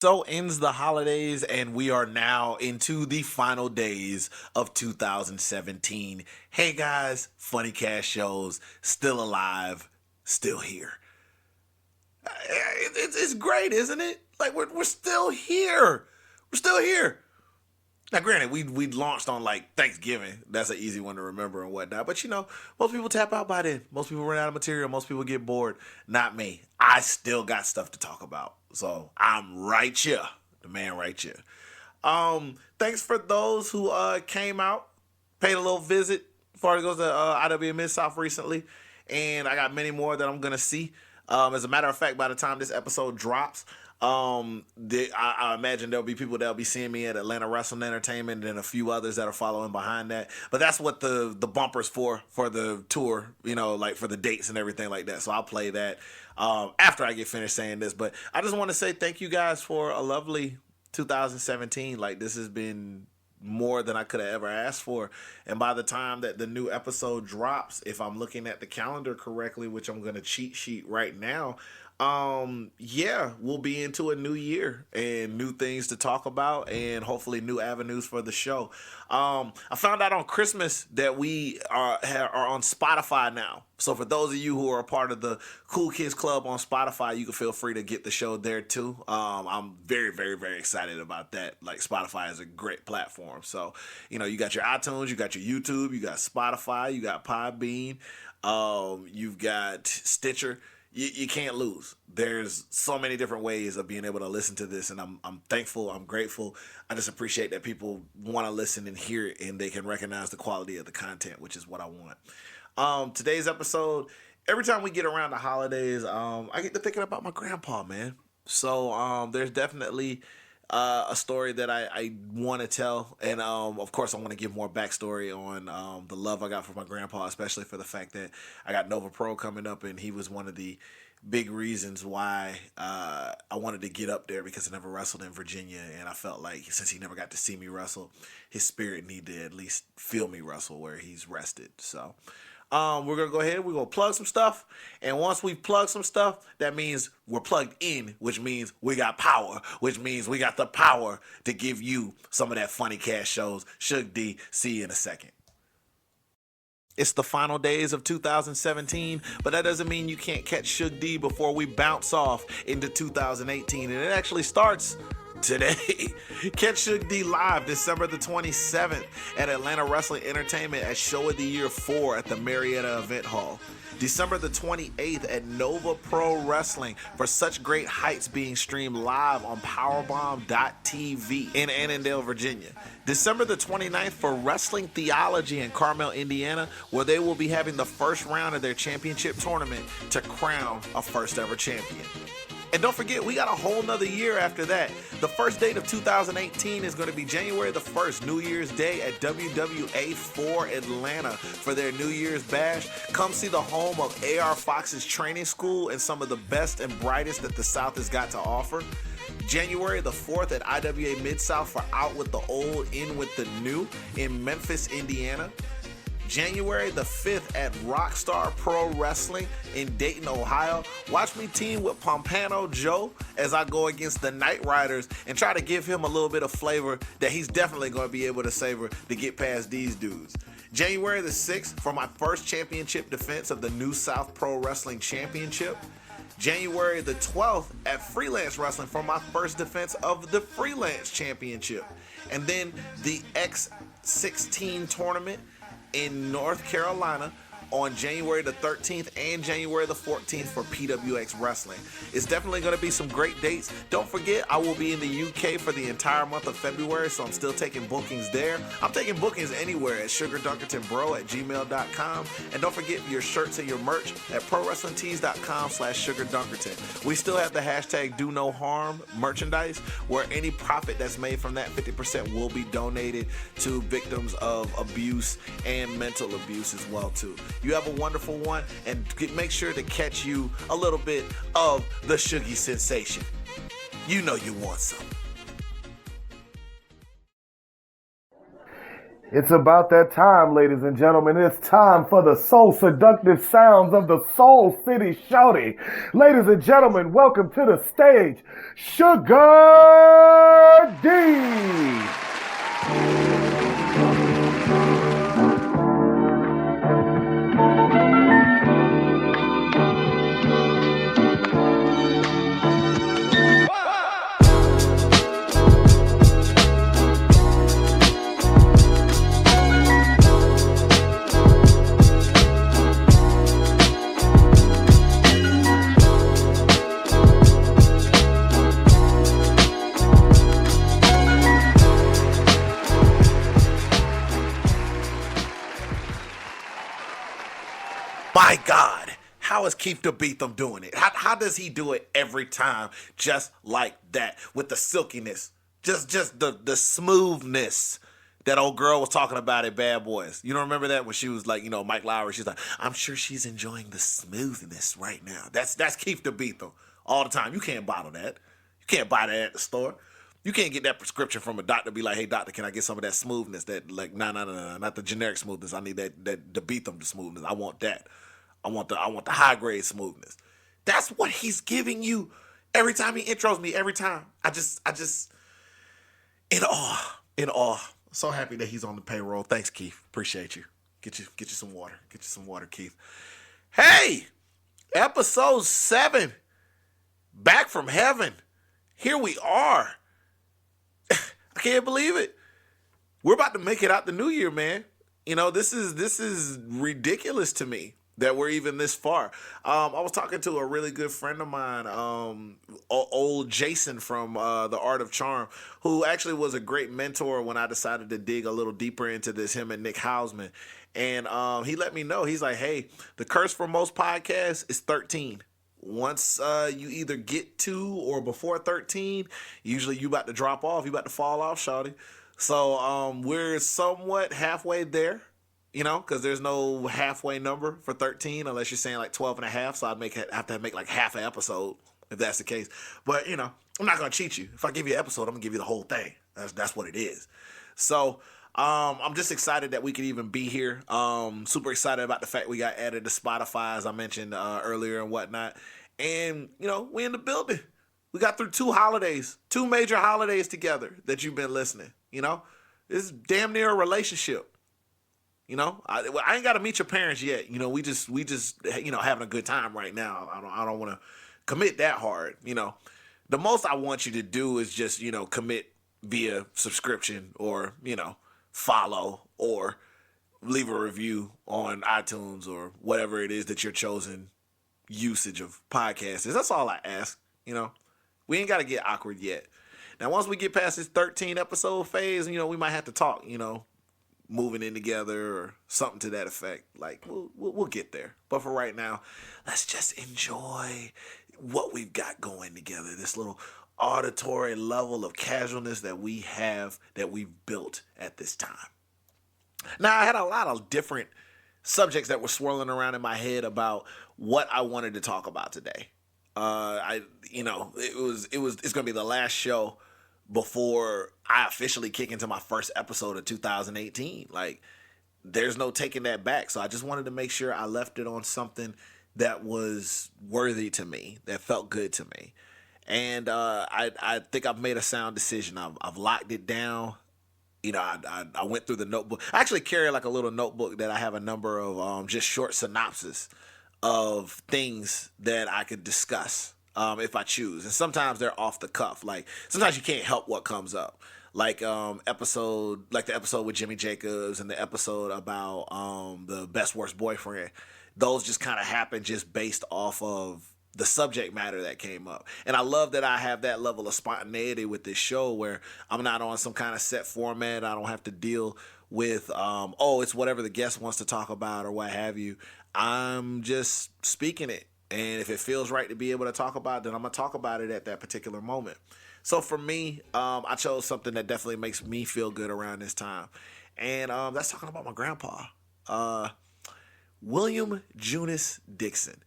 So ends the holidays, and we are now into the final days of 2017. Hey guys, Funny Cash Shows, still alive, still here. It's great, isn't it? Like we're still here. We're still here. Now, granted, we launched on like Thanksgiving. That's an easy one to remember and whatnot. But most people tap out by then. Most people run out of material. Most people get bored. Not me. I still got stuff to talk about. So I'm right here, the man right here. Thanks for those who came out, paid a little visit. Before it goes to IWA Mid South recently, and I got many more that I'm gonna see. As a matter of fact, by the time this episode drops, I imagine there'll be people that'll be seeing me at Atlanta Wrestling Entertainment and a few others that are following behind that. But that's what the bumper's for the tour, like for the dates and everything like that. So I'll play that after I get finished saying this. But I just want to say thank you guys for a lovely 2017. Like, this has been more than I could have ever asked for. And by the time that the new episode drops, if I'm looking at the calendar correctly, which I'm going to cheat sheet right now, we'll be into a new year and new things to talk about and hopefully new avenues for the show. I found out on Christmas that we are on Spotify now. So for those of you who are a part of the Cool Kids Club on Spotify, you can feel free to get the show there too. I'm very, very, very excited about that. Like, Spotify is a great platform. So, you got your iTunes, you got your YouTube, you got Spotify, you got Podbean, you've got Stitcher. You can't lose. There's so many different ways of being able to listen to this, and I'm thankful. I'm grateful. I just appreciate that people want to listen and hear it, and they can recognize the quality of the content, which is what I want. Today's episode, every time we get around the holidays, I get to thinking about my grandpa, man. So there's definitely a story that I want to tell, and of course I want to give more backstory on the love I got for my grandpa, especially for the fact that I got Nova Pro coming up, and he was one of the big reasons why I wanted to get up there, because I never wrestled in Virginia, and I felt like since he never got to see me wrestle, his spirit needed to at least feel me wrestle where he's rested. So we're going to go ahead, we're going to plug some stuff, and once we plug some stuff, that means we're plugged in, which means we got power, which means we got the power to give you some of that Funny Cash Shows. Shug D, see you in a second. It's the final days of 2017, but that doesn't mean you can't catch Shug D before we bounce off into 2018, and it actually starts today. Catch Shug D live December the 27th at Atlanta Wrestling Entertainment at Show of the Year 4 at the Marietta Event Hall. December the 28th at Nova Pro Wrestling for Such Great Heights, being streamed live on Powerbomb.tv in Annandale, Virginia. December the 29th for Wrestling Theology in Carmel, Indiana, where they will be having the first round of their championship tournament to crown a first ever champion. And don't forget, we got a whole nother year after that. The first date of 2018 is going to be January the 1st, New Year's Day, at WWA 4 Atlanta for their New Year's Bash. Come see the home of AR Fox's training school and some of the best and brightest that the South has got to offer. January the 4th at IWA Mid-South for Out with the Old, In with the New in Memphis, Indiana. January the 5th at Rockstar Pro Wrestling in Dayton, Ohio. Watch me team with Pompano Joe as I go against the Night Riders and try to give him a little bit of flavor that he's definitely going to be able to savor to get past these dudes. January the 6th for my first championship defense of the New South Pro Wrestling Championship. January the 12th at Freelance Wrestling for my first defense of the Freelance Championship. And then the X16 tournament in North Carolina on January the 13th and January the 14th for PWX Wrestling. It's definitely going to be some great dates. Don't forget, I will be in the UK for the entire month of February, so I'm still taking bookings there. I'm taking bookings anywhere at Sugardunkertonbro at gmail.com. And don't forget your shirts and your merch at prowrestlingtees.com/SugarDunkerton. We still have the hashtag Do No Harm merchandise, where any profit that's made from that, 50% will be donated to victims of abuse and mental abuse as well too. You have a wonderful one, and make sure to catch you a little bit of the Shuggy sensation. You know you want some. It's about that time, ladies and gentlemen. It's time for the soul seductive sounds of the Soul City Shouty. Ladies and gentlemen, welcome to the stage, Sugar D. My God, how is Keith the Beatham doing it? How does he do it every time just like that with the silkiness, just the smoothness that old girl was talking about at Bad Boys? You don't remember that when she was like, you know, Mike Lowry, she's like, I'm sure she's enjoying the smoothness right now. That's Keith the Beatham all the time. You can't bottle that. You can't buy that at the store. You can't get that prescription from a doctor. Be like, hey doctor, can I get some of that smoothness? That like, no, not the generic smoothness. I need that the Beatham smoothness. I want that. I want the high grade smoothness. That's what he's giving you every time he intros me. Every time, I just in awe. So happy that he's on the payroll. Thanks, Keith. Appreciate you. Get you some water. Get you some water, Keith. Hey, episode 7, back from heaven. Here we are. I can't believe it. We're about to make it out the new year, man. You know, this is ridiculous to me that we're even this far. I was talking to a really good friend of mine, old Jason from The Art of Charm, who actually was a great mentor when I decided to dig a little deeper into this, him and Nick Hausman. And he let me know, he's like, hey, the curse for most podcasts is 13. Once you either get to or before 13, usually you about to drop off, you about to fall off, shawty. So we're somewhat halfway there. You know, because there's no halfway number for 13 unless you're saying like 12 and a half. So I'd have to make like half an episode if that's the case. But, you know, I'm not going to cheat you. If I give you an episode, I'm going to give you the whole thing. That's what it is. So I'm just excited that we could even be here. Super excited about the fact we got added to Spotify, as I mentioned earlier and whatnot. And, you know, we in the building. We got through 2 major holidays together that you've been listening. You know, this is damn near a relationship. You know, I ain't got to meet your parents yet. You know, we just you know, having a good time right now. I don't want to commit that hard. You know, the most I want you to do is just, you know, commit via subscription or, you know, follow or leave a review on iTunes or whatever it is that your chosen usage of podcasts is. That's all I ask. You know, we ain't got to get awkward yet. Now, once we get past this 13 episode phase, you know, we might have to talk, you know, moving in together or something to that effect. Like, we'll get there. But for right now, let's just enjoy what we've got going together. This little auditory level of casualness that we have, that we've built at this time. Now, I had a lot of different subjects that were swirling around in my head about what I wanted to talk about today. It's going to be the last show before I officially kick into my first episode of 2018. Like, there's no taking that back. So I just wanted to make sure I left it on something that was worthy to me, that felt good to me. And I think I've made a sound decision. I've locked it down. You know, I went through the notebook. I actually carry like a little notebook that I have a number of just short synopsis of things that I could discuss if I choose. And sometimes they're off the cuff. Like, sometimes you can't help what comes up. Like the episode with Jimmy Jacobs and the episode about the best worst boyfriend. Those just kind of happen just based off of the subject matter that came up. And I love that I have that level of spontaneity with this show where I'm not on some kind of set format. I don't have to deal with, it's whatever the guest wants to talk about or what have you. I'm just speaking it. And if it feels right to be able to talk about it, then I'm going to talk about it at that particular moment. So for me, I chose something that definitely makes me feel good around this time. And that's talking about my grandpa, William Junius Dixon.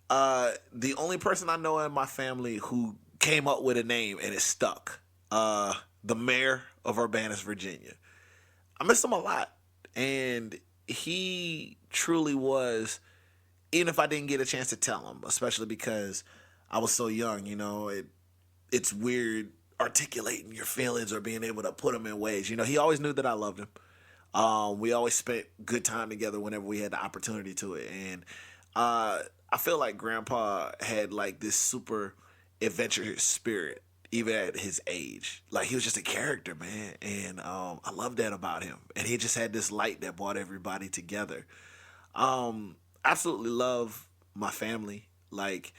The only person I know in my family who came up with a name and it stuck. The mayor of Urbanus, Virginia. I miss him a lot. And he truly was, even if I didn't get a chance to tell him, especially because I was so young, it's weird articulating your feelings or being able to put them in ways. He always knew that I loved him. We always spent good time together whenever we had the opportunity to it. And I feel like Grandpa had like this super adventurous spirit, even at his age. Like, he was just a character, man. And I love that about him. And he just had this light that brought everybody together. Absolutely love my family. Like,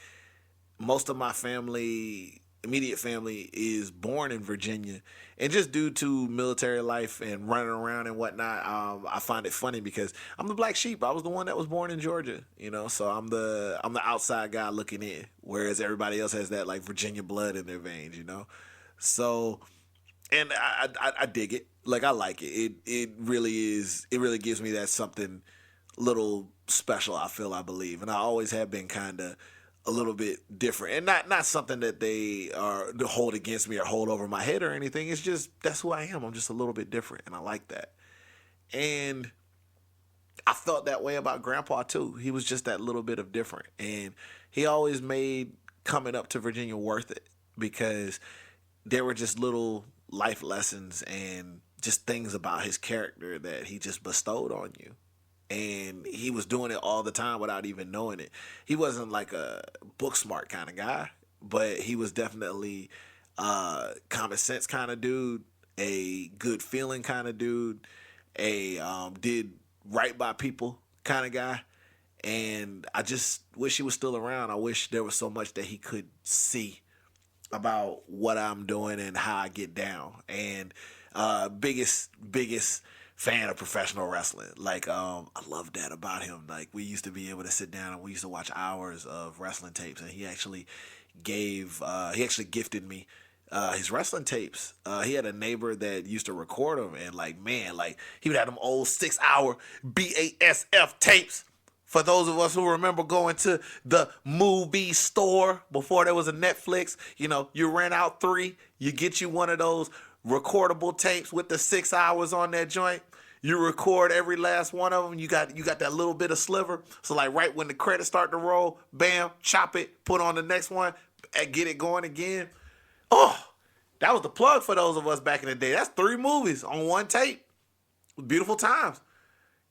most of my family, immediate family, is born in Virginia. And just due to military life and running around and whatnot, I find it funny because I'm the black sheep. I was the one that was born in Georgia, so I'm the outside guy looking in, whereas everybody else has that like Virginia blood in their veins, So, and I dig it. Like, I like it. It really is. It really gives me that something little special, I believe. And I always have been kind of a little bit different, and not something that they are to hold against me or hold over my head or anything. It's just, that's who I am. I'm just a little bit different, and I like that. And I felt that way about Grandpa too. He was just that little bit of different, and he always made coming up to Virginia worth it, because there were just little life lessons and just things about his character that he just bestowed on you. And he was doing it all the time without even knowing it. He wasn't like a book smart kind of guy, but he was definitely common sense kind of dude, a good feeling kind of dude, a did right by people kind of guy. And I just wish he was still around. I wish there was so much that he could see about what I'm doing and how I get down. And biggest fan of professional wrestling. Like, I love that about him. Like, we used to be able to sit down and we used to watch hours of wrestling tapes, and he actually gifted me his wrestling tapes. He had a neighbor that used to record them, and like, man, like, he would have them old 6-hour BASF tapes. For those of us who remember going to the movie store before there was a Netflix, you rent out 3, you get you one of those recordable tapes with the 6 hours on that joint. You record every last one of them. You got that little bit of sliver. So like right when the credits start to roll, bam, chop it, put on the next one, and get it going again. Oh, that was the plug for those of us back in the day. That's 3 movies on one tape. Beautiful times.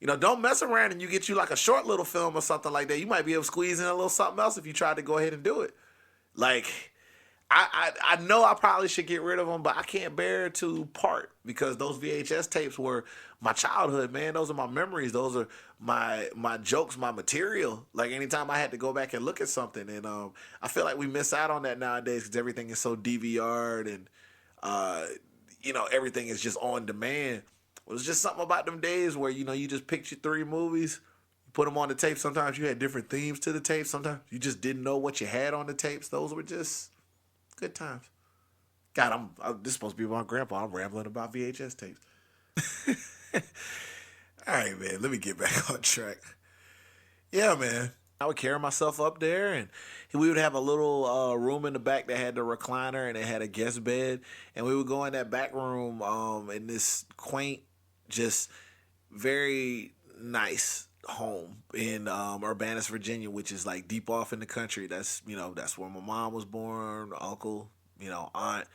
Don't mess around and you get you like a short little film or something like that. You might be able to squeeze in a little something else if you tried to go ahead and do it. Like, I know I probably should get rid of them, but I can't bear to part, because those VHS tapes were my childhood, man. Those are my memories. Those are my jokes, my material. Like, anytime I had to go back and look at something, and I feel like we miss out on that nowadays because everything is so DVR'd and everything is just on demand. It was just something about them days where you just picked your 3 movies, put them on the tape. Sometimes you had different themes to the tape. Sometimes you just didn't know what you had on the tapes. Those were just good times. God, this is supposed to be about Grandpa. I'm rambling about VHS tapes. All right, man. Let me get back on track. Yeah, man. I would carry myself up there, and we would have a little room in the back that had the recliner, and it had a guest bed. And we would go in that back room in this quaint, just very nice home in Urbanus, Virginia, which is like deep off in the country. That's that's where my mom was born, uncle, aunt,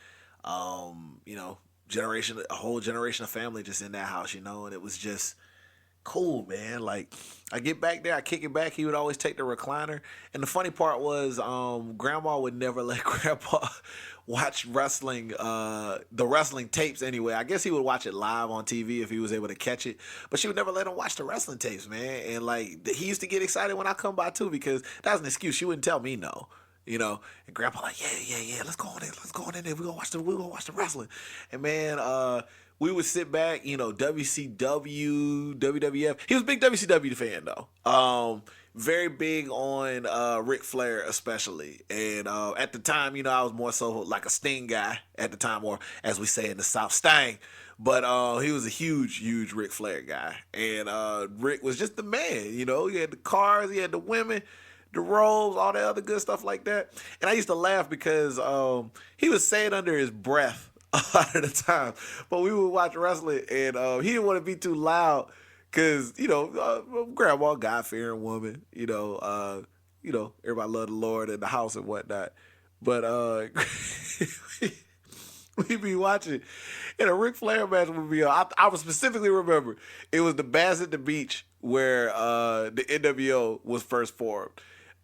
a whole generation of family just in that house, and it was just cool, man. Like, I get back there, I kick it back. He would always take the recliner, and the funny part was Grandma would never let Grandpa watch wrestling, the wrestling tapes anyway. I guess he would watch it live on TV if he was able to catch it, but she would never let him watch the wrestling tapes, man. And like, he used to get excited when I come by too, because that was an excuse. She wouldn't tell me no. And Grandpa like, yeah, let's go on in there. We're gonna watch the wrestling. And man, we would sit back, WCW, WWF. He was a big WCW fan though. Very big on Ric Flair especially. And at the time, I was more so like a Sting guy at the time, or as we say in the South, Stang. But he was a huge Ric Flair guy. And Rick was just the man, He had the cars, he had the women, the robes, all that other good stuff like that. And I used to laugh because he would say it under his breath a lot of the time. But we would watch wrestling, and he didn't want to be too loud, Cause grandma, God fearing woman, everybody love the Lord in the house and whatnot. But we be watching, and a Ric Flair match would be on. I would specifically remember it was the Bass at the Beach where the NWO was first formed.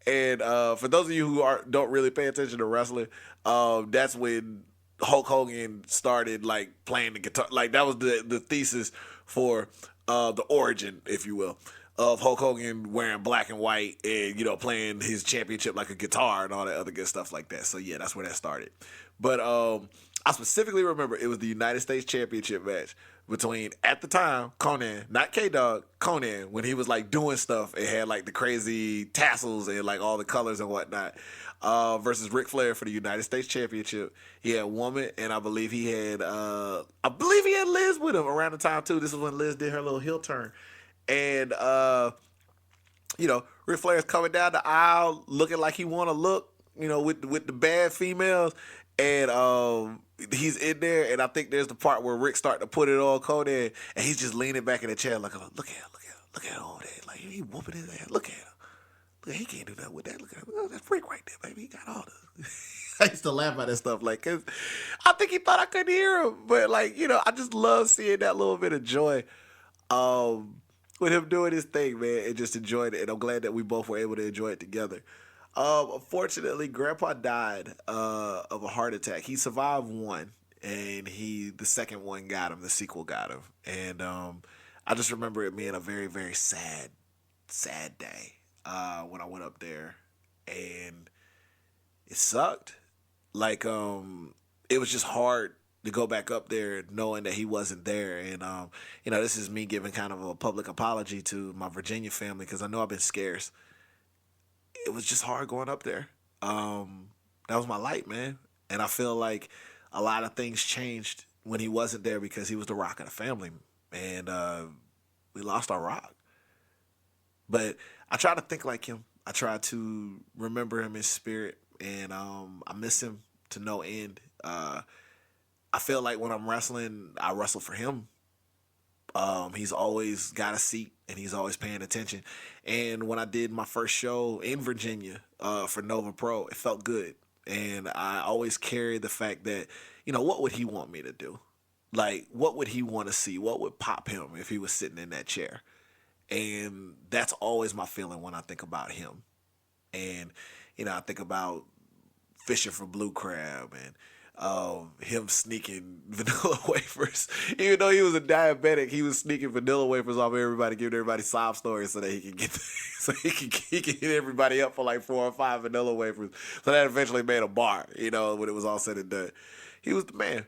And for those of you who don't really pay attention to wrestling, that's when Hulk Hogan started like playing the guitar. Like that was the thesis for the origin, if you will, of Hulk Hogan wearing black and white and playing his championship like a guitar and all that other good stuff like that. So yeah, that's where that started. But I specifically remember it was the United States Championship match between, at the time, Conan, not K-Dog, Conan, when he was like doing stuff and had like the crazy tassels and like all the colors and whatnot, versus Ric Flair for the United States Championship. He had Woman, and I believe he had Liz with him around the time too. This is when Liz did her little heel turn. And Ric Flair's coming down the aisle looking like he want to look, with the bad females. And he's in there, and I think there's the part where Rick start to put it on Conan, and he's just leaning back in the chair, like, look at him over there, like he whooping his ass. Look at him. Look, he can't do nothing with that. Look at him. Oh, that's Rick right there, baby. He got all the. I used to laugh at that stuff, like, cause I think he thought I couldn't hear him, but like, I just love seeing that little bit of joy, with him doing his thing, man, and just enjoying it. And I'm glad that we both were able to enjoy it together. Unfortunately, Grandpa died of a heart attack. He survived one, and the second one got him. The sequel got him, and I just remember it being a very, very sad day when I went up there, and it sucked. Like it was just hard to go back up there knowing that he wasn't there, and this is me giving kind of a public apology to my Virginia family because I know I've been scarce. It was just hard going up there. That was my light, man. And I feel like a lot of things changed when he wasn't there because he was the rock of the family. And we lost our rock. But I try to think like him. I try to remember him in spirit. And I miss him to no end. I feel like when I'm wrestling, I wrestle for him. He's always got a seat and he's always paying attention. And when I did my first show in Virginia for Nova Pro, it felt good. And I always carry the fact that, what would he want me to do? Like, what would he want to see? What would pop him if he was sitting in that chair? And that's always my feeling when I think about him. And, I think about fishing for blue crab and him sneaking vanilla wafers. Even though he was a diabetic, he was sneaking vanilla wafers off everybody, giving everybody sob stories so that he could get everybody up for like 4 or 5 vanilla wafers. So that eventually made a bar, when it was all said and done. He was the man.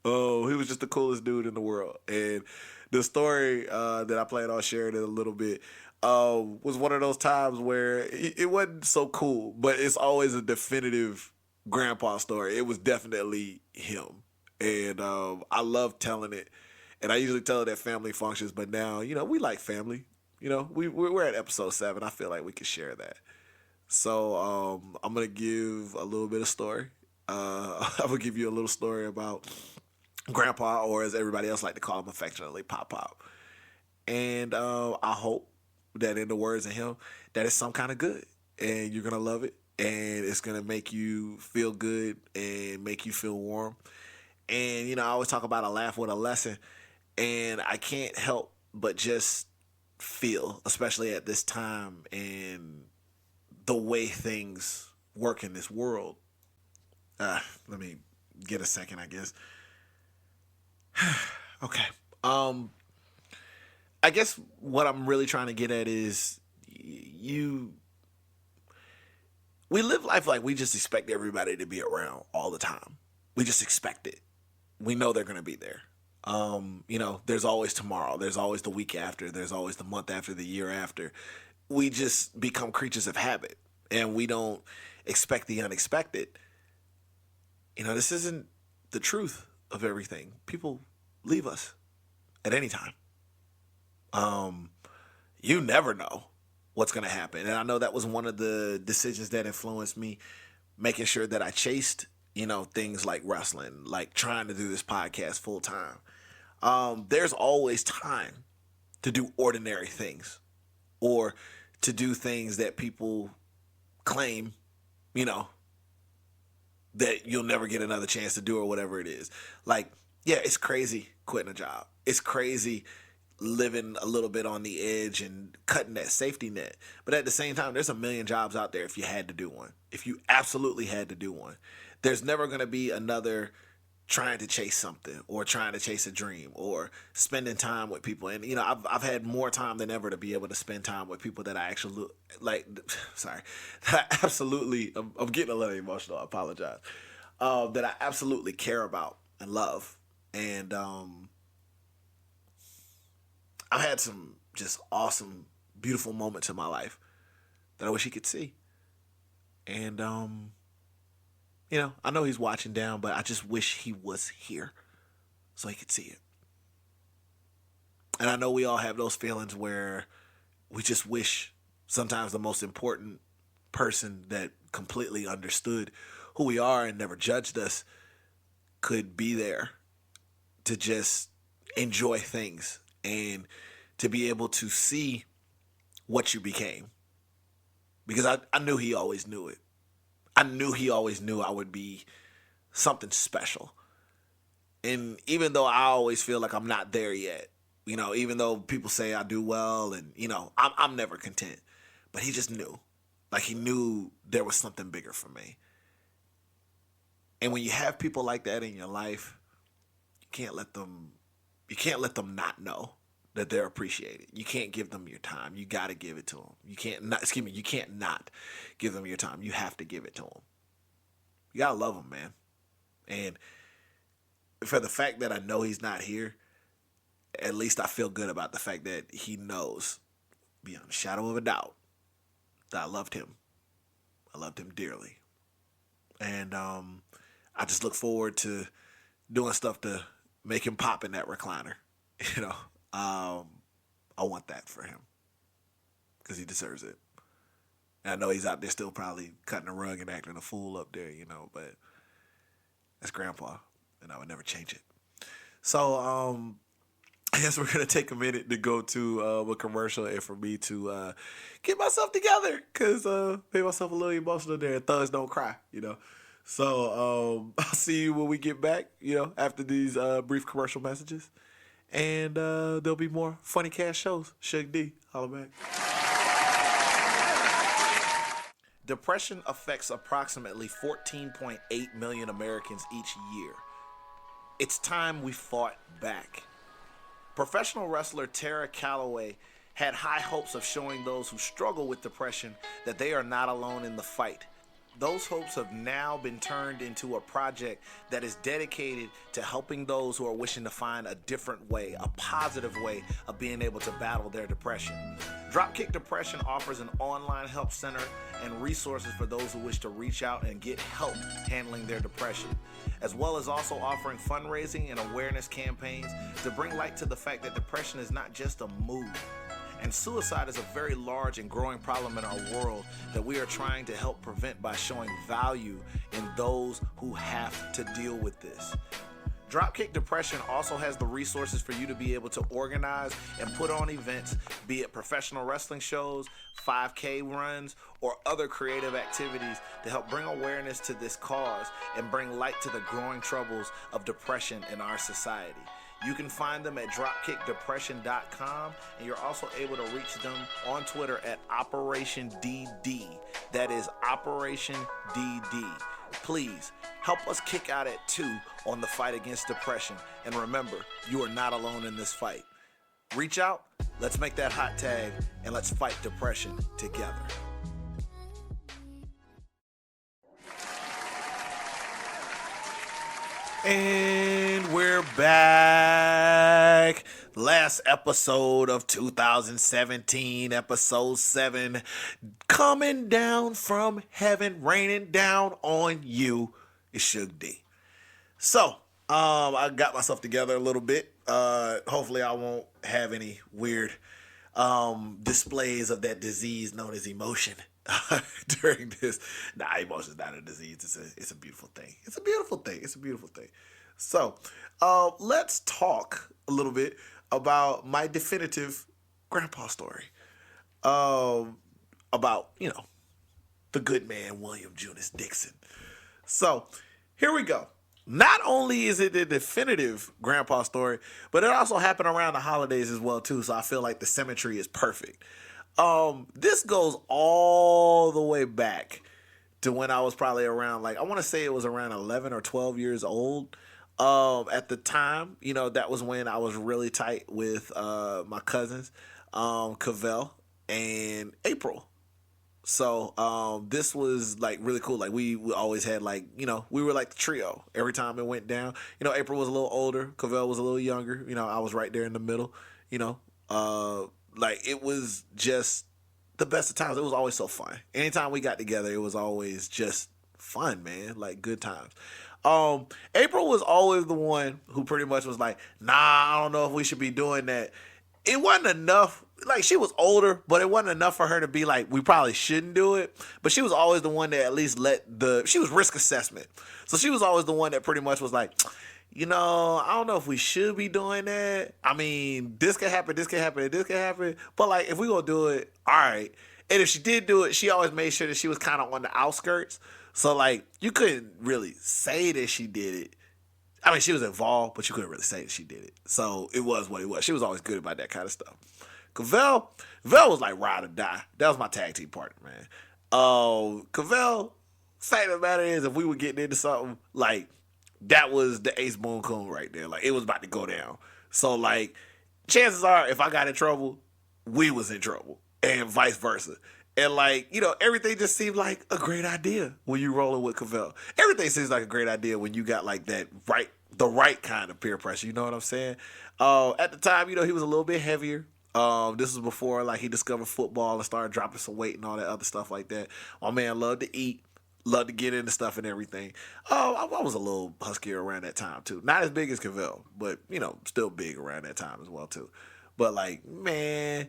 Oh, he was just the coolest dude in the world. And the story that I plan on sharing in a little bit was one of those times where it wasn't so cool, but it's always a definitive grandpa story. It was definitely him. And I love telling it. And I usually tell it at family functions, but now, we like family. We're at episode 7. I feel like we can share that. So I'm going to give a little bit of story. I'm going to give you a little story about Grandpa, or as everybody else like to call him affectionately, Pop Pop. And I hope that in the words of him, that it's some kind of good. And you're going to love it. And it's going to make you feel good and make you feel warm. And, I always talk about a laugh with a lesson. And I can't help but just feel, especially at this time and the way things work in this world. Let me get a second, I guess. Okay. I guess what I'm really trying to get at is we live life like we just expect everybody to be around all the time. We just expect it. We know they're going to be there. There's always tomorrow. There's always the week after. There's always the month after, the year after. We just become creatures of habit, and we don't expect the unexpected. This isn't the truth of everything. People leave us at any time. You never know what's going to happen. And I know that was one of the decisions that influenced me, making sure that I chased, things like wrestling, like trying to do this podcast full time. There's always time to do ordinary things or to do things that people claim, you know, that you'll never get another chance to do or whatever it is. Like, yeah, it's crazy quitting a job. It's crazy living a little bit on the edge and cutting that safety net. But at the same time, there's a million jobs out there if you had to do one. If you absolutely had to do one. There's never going to be another trying to chase something or trying to chase a dream or spending time with people. And, you know, I've had more time than ever to be able to spend time with people that I actually, like, sorry, that I absolutely, I'm getting a little emotional, I apologize, that I absolutely care about and love. And I've had some just awesome, beautiful moments in my life that I wish he could see. And, you know, I know he's watching down, but I just wish he was here so he could see it. And I know we all have those feelings where we just wish sometimes the most important person that completely understood who we are and never judged us could be there to just enjoy things and to be able to see what you became. Because I knew he always knew it. I knew he always knew I would be something special. And even though I always feel like I'm not there yet, you know, even though people say I do well and, you know, I'm never content. But he just knew. Like he knew there was something bigger for me. And when you have people like that in your life, you can't let them not know that they're appreciated. You can't give them your time. You got to give it to them. You can't not give them your time. You have to give it to them. You got to love them, man. And for the fact that I know he's not here, at least I feel good about the fact that he knows beyond a shadow of a doubt that I loved him. I loved him dearly. And I just look forward to doing stuff to make him pop in that recliner. You know, I want that for him because he deserves it. And I know he's out there still probably cutting a rug and acting a fool up there, you know, but that's Grandpa, and I would never change it. So I guess we're going to take a minute to go to a commercial and for me to get myself together because made myself a little emotional there. Thugs don't cry, you know. So I'll see you when we get back, you know, after these brief commercial messages. And there'll be more Funny Cash shows. Shug D, holla back. Depression affects approximately 14.8 million Americans each year. It's time we fought back. Professional wrestler Tara Calloway had high hopes of showing those who struggle with depression that they are not alone in the fight. Those hopes have now been turned into a project that is dedicated to helping those who are wishing to find a different way, a positive way of being able to battle their depression. Dropkick Depression offers an online help center and resources for those who wish to reach out and get help handling their depression, as well as also offering fundraising and awareness campaigns to bring light to the fact that depression is not just a mood. And suicide is a very large and growing problem in our world that we are trying to help prevent by showing value in those who have to deal with this. Dropkick Depression also has the resources for you to be able to organize and put on events, be it professional wrestling shows, 5K runs, or other creative activities to help bring awareness to this cause and bring light to the growing troubles of depression in our society. You can find them at dropkickdepression.com, and you're also able to reach them on Twitter at Operation DD. That is Operation DD. Please help us kick out at 2 on the fight against depression. And remember, you are not alone in this fight. Reach out, let's make that hot tag, and let's fight depression together. And we're back. Last episode of 2017, episode 7, coming down from heaven, raining down on you. It's Shug D. So, I got myself together a little bit. Hopefully I won't have any weird displays of that disease known as emotion during this. Nah, emotion's not a disease. It's a beautiful thing. It's a beautiful thing. It's a beautiful thing. So, let's talk a little bit about my definitive grandpa story. About, the good man, William Junius Dixon. So, here we go. Not only is it the definitive grandpa story, but it also happened around the holidays as well, too. So, I feel like the symmetry is perfect. This goes all the way back to when I was probably around, I want to say it was around 11 or 12 years old. At the time, that was when I was really tight with my cousins, Cavell and April. So this was really cool. We always had we were like the trio every time it went down. April was a little older, Cavell was a little younger. I was right there in the middle. It was just the best of times. It was always so fun. Anytime we got together, it was always just fun, man. Good times. April was always the one who pretty much was like, nah, I don't know if we should be doing that. It wasn't enough. She was older, but it wasn't enough for her to be like, we probably shouldn't do it. But she was always the one that at least she was risk assessment. So she was always the one that pretty much was like, I don't know if we should be doing that. I mean, this can happen, this can happen, and this can happen. But if we gonna do it, all right. And if she did do it, she always made sure that she was kind of on the outskirts. So you couldn't really say that she did it. I mean, she was involved, but you couldn't really say that she did it. So it was what it was. She was always good about that kind of stuff. Cavell was like ride or die. That was my tag team partner, man. Cavell, fact of the matter is, if we were getting into something, that was the ace boon coon right there. It was about to go down. So chances are, if I got in trouble, we was in trouble, and vice versa. And everything just seemed like a great idea when you rolling with Cavell. Everything seems like a great idea when you got the right kind of peer pressure. You know what I'm saying? At the time, he was a little bit heavier. This was before he discovered football and started dropping some weight and all that other stuff like that. My man loved to eat, loved to get into stuff and everything. I was a little huskier around that time too. Not as big as Cavell, but still big around that time as well too. But man,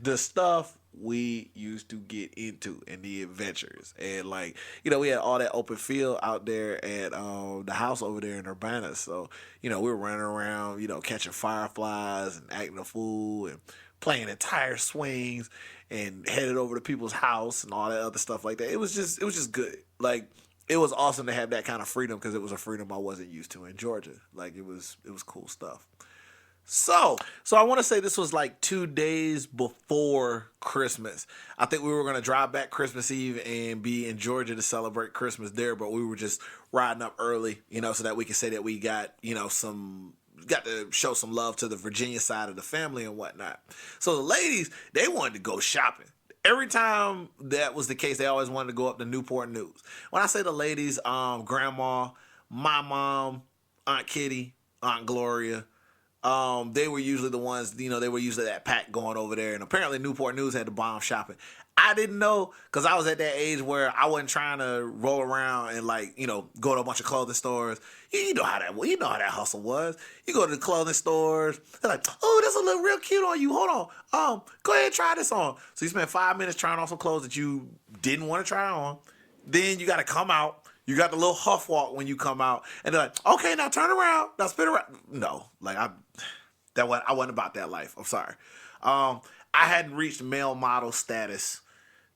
the stuff we used to get into and the adventures, and we had all that open field out there at the house over there in Urbana. So we were running around, catching fireflies and acting a fool and playing entire swings and headed over to people's house and all that other stuff like that. It was just good. It was awesome to have that kind of freedom, because it was a freedom I wasn't used to in Georgia. It was cool stuff. So I want to say this was 2 days before Christmas. I think we were going to drive back Christmas Eve and be in Georgia to celebrate Christmas there, but we were just riding up early, so that we could say that we got, got to show some love to the Virginia side of the family and whatnot. So the ladies, they wanted to go shopping. Every time that was the case, they always wanted to go up to Newport News. When I say the ladies, grandma, my mom, Aunt Kitty, Aunt Gloria, they were usually the ones, they were usually that pack going over there. And apparently Newport News had the bomb shopping. I didn't know, because I was at that age where I wasn't trying to roll around and go to a bunch of clothing stores. You know how that hustle was. You go to the clothing stores, they're like, oh, this will look real cute on you. Hold on. Go ahead and try this on. So you spend 5 minutes trying on some clothes that you didn't want to try on. Then you got to come out. You got the little huff walk when you come out, and they're like, okay, now turn around, now spin around. No, I wasn't about that life. I'm sorry. I hadn't reached male model status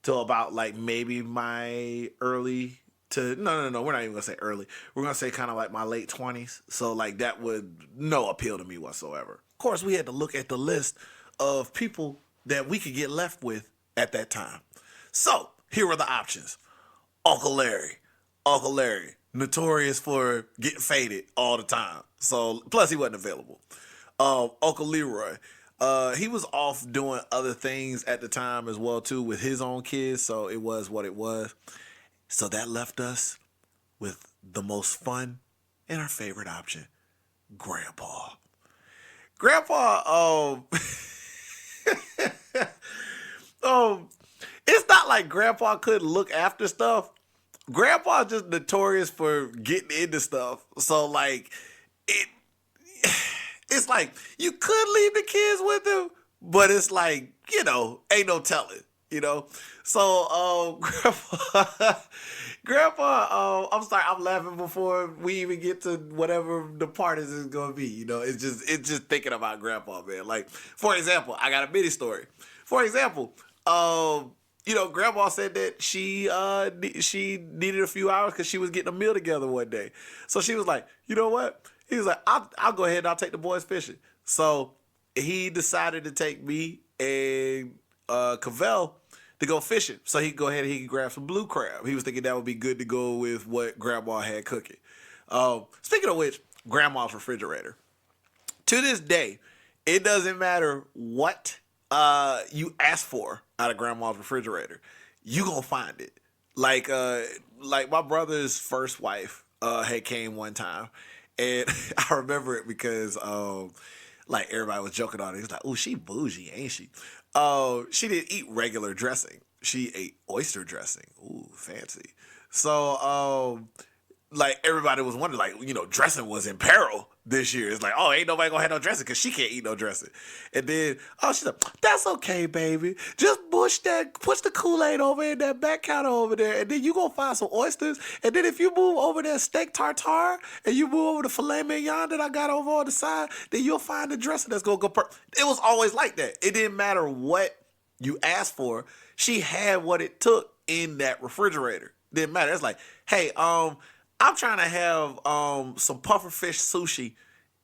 till about maybe my early to, no, we're not even gonna say early. We're gonna say kind of my late 20s. So that would no appeal to me whatsoever. Of course, we had to look at the list of people that we could get left with at that time. So here were the options. Uncle Larry, notorious for getting faded all the time. So, plus he wasn't available. Uncle Leroy, he was off doing other things at the time as well too with his own kids. So it was what it was. So that left us with the most fun and our favorite option, Grandpa. It's not like Grandpa couldn't look after stuff. Grandpa's just notorious for getting into stuff. So it's you could leave the kids with him, but it's ain't no telling. you know. So, grandpa, I'm sorry, I'm laughing before we even get to whatever the parties is gonna be. You know, it's just thinking about grandpa, man. Like, for example, I got a mini story. For example, grandma said that she needed a few hours because she was getting a meal together one day. So she was like, you know what? He was like, I'll go ahead and I'll take the boys fishing. So he decided to take me and Cavell to go fishing. So he could go ahead and he could grab some blue crab. He was thinking that would be good to go with what grandma had cooking. Speaking of which, grandma's refrigerator. To this day, it doesn't matter what you ask for out of grandma's refrigerator, you gonna find it. Like my brother's first wife had came one time, and I remember it because like everybody was joking on it. He was like, "Oh, she bougie, ain't she?" She didn't eat regular dressing. She ate oyster dressing. Ooh, fancy. So like everybody was wondering, like, dressing was in peril this year. It's like, oh, ain't nobody gonna have no dressing because she can't eat no dressing. And then, she's like, that's okay, baby. Just push the Kool-Aid over in that back counter over there, and then you gonna find some oysters. And then if you move over there steak tartare, and you move over the filet mignon that I got over on the side, then you'll find the dressing that's gonna go It was always like that. It didn't matter what you asked for. She had what it took in that refrigerator. Didn't matter. It's like, hey, I'm trying to have some pufferfish sushi,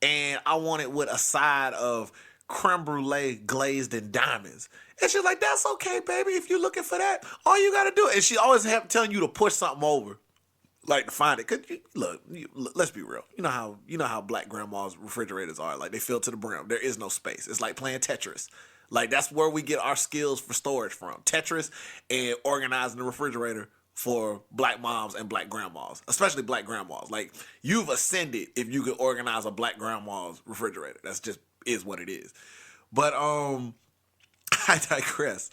and I want it with a side of creme brulee glazed in diamonds. And she's like, that's okay, baby. If you're looking for that, all you got to do. And she always telling you to push something over, like to find it. Cause let's be real. You know how black grandma's refrigerators are. Like they fill to the brim. There is no space. It's like playing Tetris. Like that's where we get our skills for storage from. Tetris and organizing the refrigerator for black moms and black grandmas, especially black grandmas. Like you've ascended if you could organize a black grandma's refrigerator. That's just is what it is. But I digress.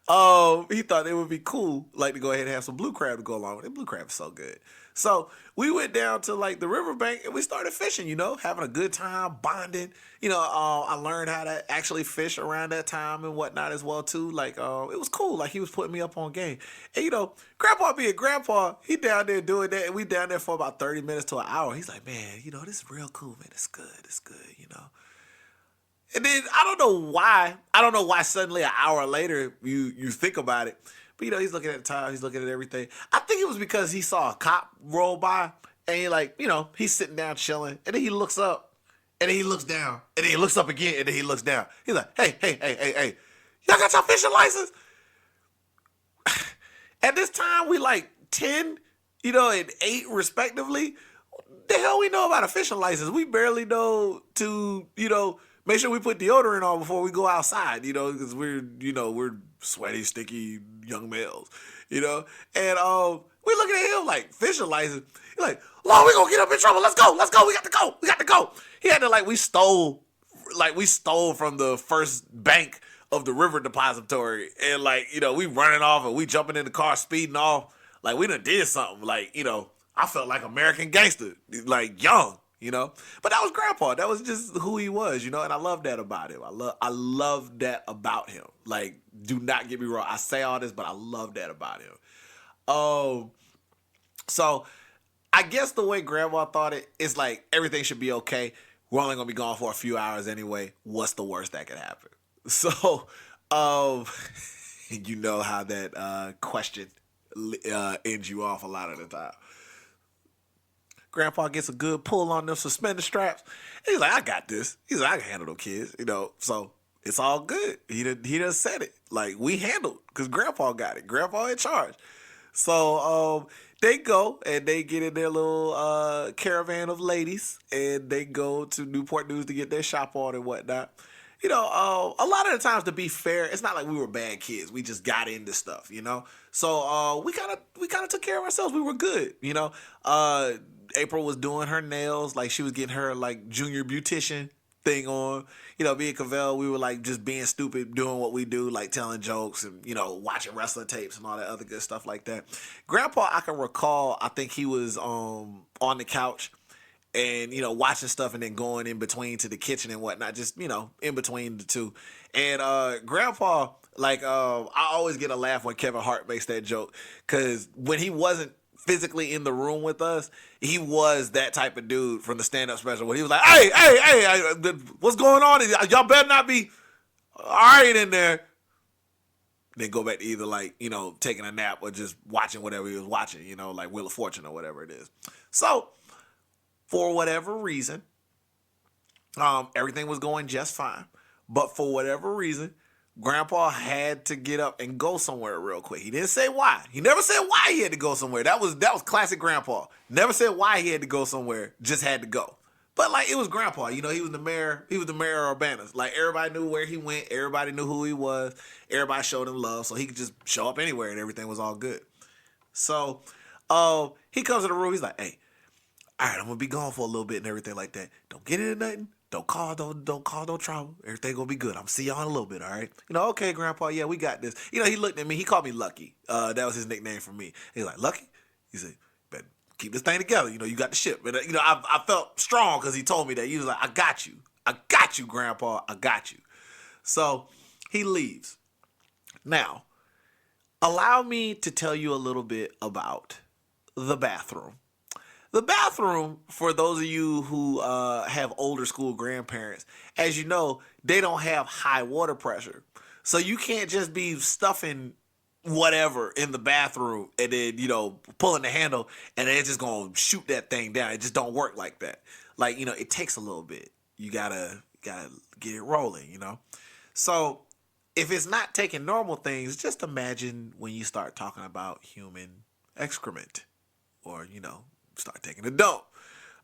He thought it would be cool, like to go ahead and have some blue crab to go along with it. Blue crab is so good. So we went down to like the riverbank and we started fishing, having a good time, bonding. I learned how to actually fish around that time and whatnot as well too. Like, it was cool. Like he was putting me up on game. And grandpa being grandpa, he down there doing that, and we down there for about 30 minutes to an hour. He's like, man, this is real cool, man. It's good. And then I don't know why suddenly an hour later you think about it. But he's looking at the time, he's looking at everything. I think it was because he saw a cop roll by and he's sitting down chilling, and then he looks up, and then he looks down, and then he looks up again, and then he looks down. He's like, hey, y'all got your fishing license? At this time we like 10, and 8 respectively. The hell we know about a fishing license? We barely know to, make sure we put deodorant on before we go outside, because we're sweaty, sticky young males, and we looking at him like, fishing license. He's like, Lord, we gonna get up in trouble. Let's go. We got to go. He had to we stole from the first bank of the river depository, and we running off and we jumping in the car, speeding off, like we done did something, I felt like American gangster, like young. But that was grandpa. That was just who he was, and I love that about him. I love that about him. Like, do not get me wrong. I say all this, but I love that about him. So I guess the way grandma thought it is like everything should be okay. We're only gonna be gone for a few hours anyway. What's the worst that could happen? So, you know how that question ends you off a lot of the time. Grandpa gets a good pull on them suspender straps. And he's like, I got this. He's like, I can handle them kids, so it's all good. He done said it. Like, we handled, because Grandpa got it. Grandpa in charge. So they go and they get in their little caravan of ladies, and they go to Newport News to get their shop on and whatnot. A lot of the times, to be fair, it's not like we were bad kids. We just got into stuff, So we kind of took care of ourselves. We were good, April was doing her nails, like she was getting her like junior beautician thing on. Me and Cavell, we were like just being stupid, doing what we do, like telling jokes and watching wrestling tapes and all that other good stuff like that. Grandpa, I can recall, I think he was on the couch, and watching stuff and then going in between to the kitchen and whatnot, just in between the two. And Grandpa, like, I always get a laugh when Kevin Hart makes that joke, because when he wasn't physically in the room with us, he was that type of dude from the stand-up special where he was like, hey, what's going on? Y'all better not be all right in there. Then go back to either, like, taking a nap or just watching whatever he was watching, like Wheel of Fortune or whatever it is. So for whatever reason, everything was going just fine. But for whatever reason, Grandpa had to get up and go somewhere real quick. He didn't say why. He never said why he had to go somewhere. That was classic Grandpa. Never said why he had to go somewhere. Just had to go. But like, it was Grandpa. He was the mayor. He was the mayor of Urbana. Like, everybody knew where he went. Everybody knew who he was. Everybody showed him love, so he could just show up anywhere and everything was all good. So he comes in the room. He's like, hey, all right, I'm gonna be gone for a little bit and everything like that. Don't get into nothing. Don't call no trouble. Everything gonna be good. I'm gonna see y'all in a little bit, all right? Okay, Grandpa, yeah, we got this. He looked at me. He called me Lucky. That was his nickname for me. He's like, Lucky? He said, better keep this thing together. You got the ship. But, I felt strong because he told me that. He was like, I got you. I got you, Grandpa. I got you. So he leaves. Now, allow me to tell you a little bit about the bathroom. The bathroom, for those of you who have older school grandparents, as you know, they don't have high water pressure. So you can't just be stuffing whatever in the bathroom and then, pulling the handle and then it's just going to shoot that thing down. It just don't work like that. Like, it takes a little bit. You gotta get it rolling, So if it's not taking normal things, just imagine when you start talking about human excrement or, start taking a dump.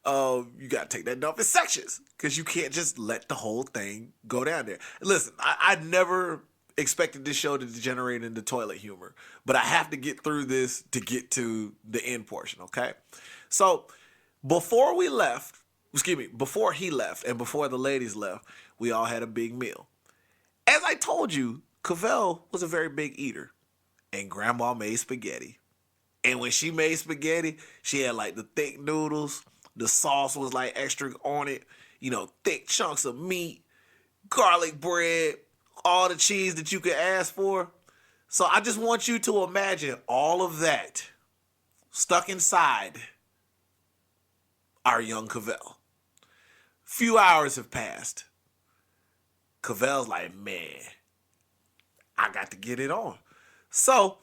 You got to take that dump in sections because you can't just let the whole thing go down there. Listen, I never expected this show to degenerate into toilet humor, but I have to get through this to get to the end portion, okay? So before he left, and before the ladies left, we all had a big meal. As I told you, Cavell was a very big eater, and Grandma made spaghetti. And when she made spaghetti, she had like the thick noodles. The sauce was like extra on it. Thick chunks of meat, garlic bread, all the cheese that you could ask for. So I just want you to imagine all of that stuck inside our young Cavell. Few hours have passed. Cavell's like, man, I got to get it on. So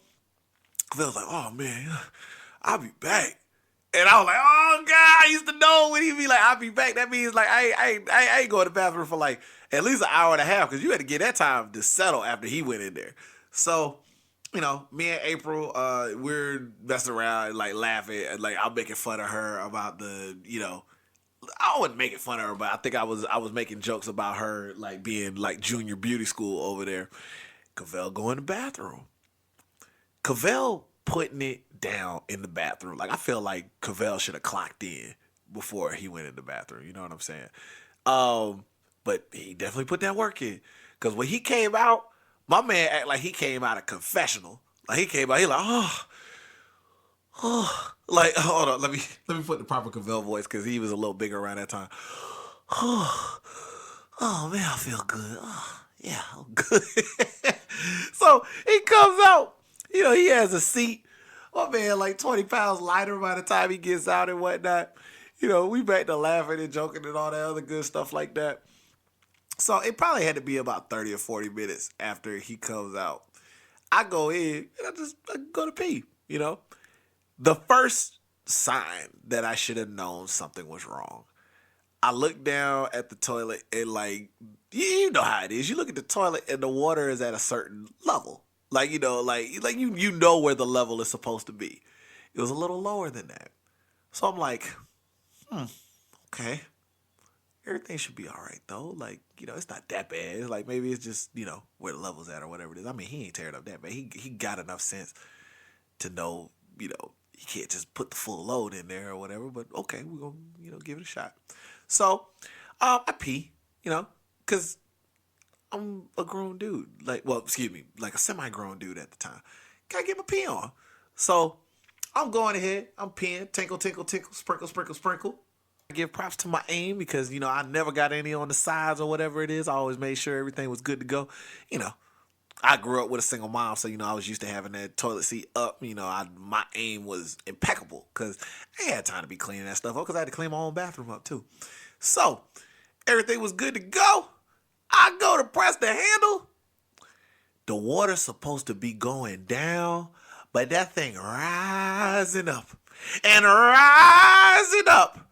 Cavell's like, oh man, I'll be back. And I was like, oh God, I used to know when he'd be like, I'll be back. That means like I ain't going to the bathroom for like at least an hour and a half because you had to get that time to settle after he went in there. So, me and April, we're messing around, like laughing, and like I'm making fun of her about the, I wasn't making fun of her, but I think I was making jokes about her like being like junior beauty school over there. Cavell going to the bathroom. Cavell putting it down in the bathroom. Like, I feel like Cavell should have clocked in before he went in the bathroom. You know what I'm saying? But he definitely put that work in. Because when he came out, my man act like he came out of confessional. Like, he came out, he like, like, hold on, let me put the proper Cavell voice because he was a little bigger around that time. Oh man, I feel good. Yeah, I'm good. So he comes out. He has a seat. My man, like 20 pounds lighter by the time he gets out and whatnot. We back to laughing and joking and all that other good stuff like that. So it probably had to be about 30 or 40 minutes after he comes out. I go in and I go to pee, The first sign that I should have known something was wrong. I look down at the toilet and like, you know how it is. You look at the toilet and the water is at a certain level. Like, you know where the level is supposed to be. It was a little lower than that. So I'm like, okay. Everything should be all right, though. Like, it's not that bad. It's like, maybe it's just, where the level's at or whatever it is. I mean, he ain't tearing up that bad. He got enough sense to know, he can't just put the full load in there or whatever. But, okay, we're going to, give it a shot. So, I pee, because I'm a grown dude. Like a semi-grown dude at the time. Gotta get my pee on. So I'm going ahead. I'm peeing. Tinkle, tinkle, tinkle. Sprinkle, sprinkle, sprinkle. give props to my aim because, I never got any on the sides or whatever it is. I always made sure everything was good to go. I grew up with a single mom, so, I was used to having that toilet seat up. My aim was impeccable because I ain't had time to be cleaning that stuff up because I had to clean my own bathroom up too. So everything was good to go. I go to press the handle. The water's supposed to be going down, but that thing rising up and rising up.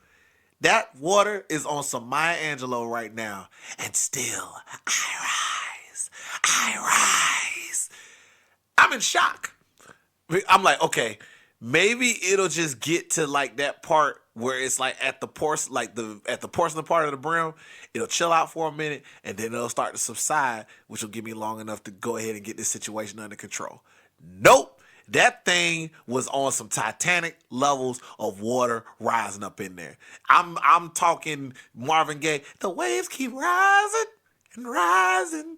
That water is on some Maya Angelou right now. And still, I rise. I'm in shock. I'm like, okay, maybe it'll just get to like that part where it's like at the porcelain, at the porcelain part of the brim. It'll chill out for a minute and then it'll start to subside, which will give me long enough to go ahead and get this situation under control. Nope. That thing was on some Titanic levels of water rising up in there. I'm talking Marvin Gaye. The waves keep rising and rising.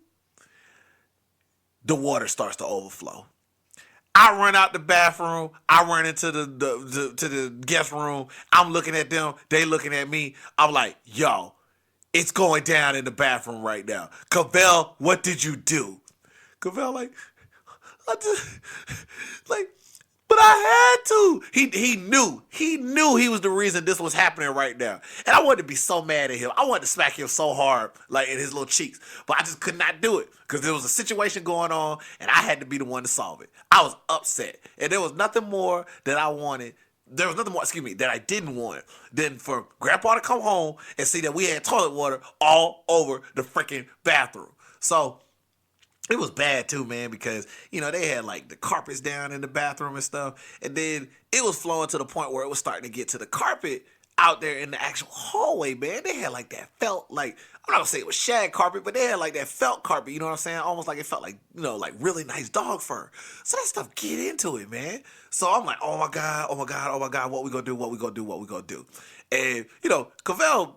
The water starts to overflow. I run out the bathroom. I run into the guest room. I'm looking at them. They looking at me. I'm like, yo, it's going down in the bathroom right now. Cavell, what did you do? Cavell like, but I had to. He knew he was the reason this was happening right now. And I wanted to be so mad at him. I wanted to smack him so hard, like in his little cheeks. But I just could not do it because there was a situation going on and I had to be the one to solve it. I was upset. And there was nothing more that I wanted. There was nothing more, that I didn't want than for Grandpa to come home and see that we had toilet water all over the freaking bathroom. So it was bad too, man, because, they had like the carpets down in the bathroom and stuff. And then it was flowing to the point where it was starting to get to the carpet out there in the actual hallway, man. They had like that felt, like, I'm not gonna say it was shag carpet, but they had like that felt carpet, you know what I'm saying? Almost like it felt like, like really nice dog fur. So that stuff get into it, man. So I'm like, oh my God, what we gonna do? And, Cavell,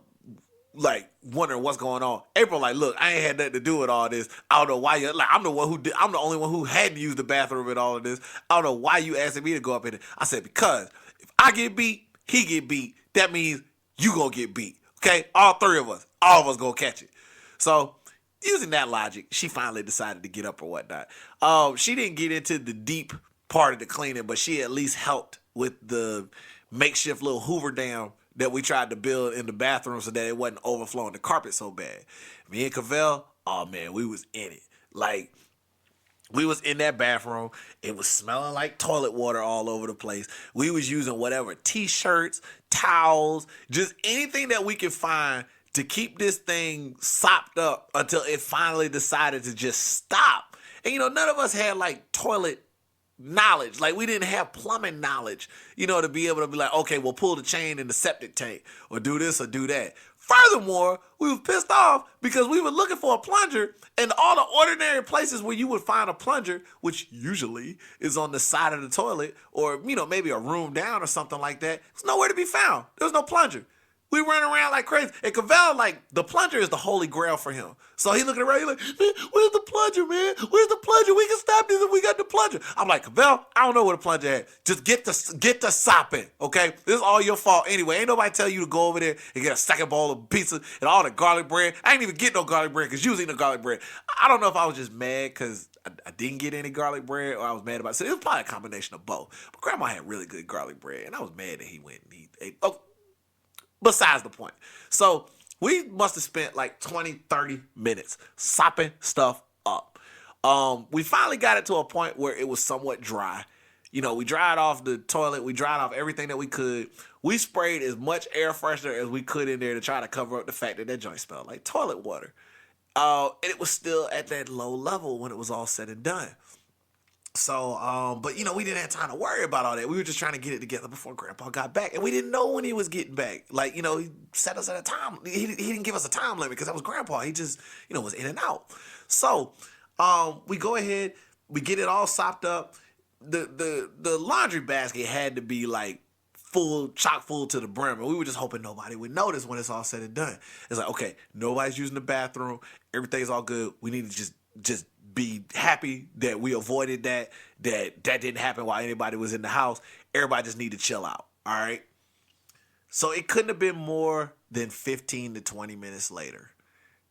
like, wondering what's going on. April like, look, I ain't had nothing to do with all this. I don't know why you, like, I'm the only one who hadn't used the bathroom in all of this. I don't know why you asking me to go up in it. I said, because if I get beat, he get beat. That means you gonna get beat. Okay? All of us gonna catch it. So, using that logic, she finally decided to get up or whatnot. She didn't get into the deep part of the cleaning, but she at least helped with the makeshift little Hoover dam that we tried to build in the bathroom so that it wasn't overflowing the carpet so bad. Me and Cavell, oh man, we was in it. Like, we was in that bathroom. It was smelling like toilet water all over the place. We was using whatever, t-shirts, towels, just anything that we could find to keep this thing sopped up until it finally decided to just stop. And none of us had like toilet knowledge. Like, we didn't have plumbing knowledge, to be able to be like, okay, we'll pull the chain in the septic tank or do this or do that. Furthermore, we were pissed off because we were looking for a plunger, and all the ordinary places where you would find a plunger, which usually is on the side of the toilet or, maybe a room down or something like that, was nowhere to be found. There was no plunger. We ran around like crazy. And Cavell, like, the plunger is the holy grail for him. So he looking around, he's like, man, where's the plunger, man? Where's the plunger? We can stop this if we got the plunger. I'm like, Cavell, I don't know where the plunger at. Just get the sopping, okay? This is all your fault anyway. Ain't nobody tell you to go over there and get a second bowl of pizza and all the garlic bread. I ain't even get no garlic bread because you was eating the garlic bread. I don't know if I was just mad because I didn't get any garlic bread or I was mad about it. So it was probably a combination of both. But Grandma had really good garlic bread, and I was mad that he went and he ate. Oh, besides the point. So we must have spent like 20, 30 minutes sopping stuff up. We finally got it to a point where it was somewhat dry. We dried off the toilet. We dried off everything that we could. We sprayed as much air freshener as we could in there to try to cover up the fact that joint smelled like toilet water. And it was still at that low level when it was all said and done. So, but we didn't have time to worry about all that. We were just trying to get it together before Grandpa got back. And we didn't know when he was getting back. Like, he set us at a time. He didn't give us a time limit because that was Grandpa. He just, was in and out. So, we go ahead, we get it all sopped up. The laundry basket had to be like chock full to the brim. And we were just hoping nobody would notice when it's all said and done. It's like, okay, nobody's using the bathroom. Everything's all good. We need to just be happy that we avoided that didn't happen while anybody was in the house. Everybody just need to chill out. All right. So it couldn't have been more than 15 to 20 minutes later.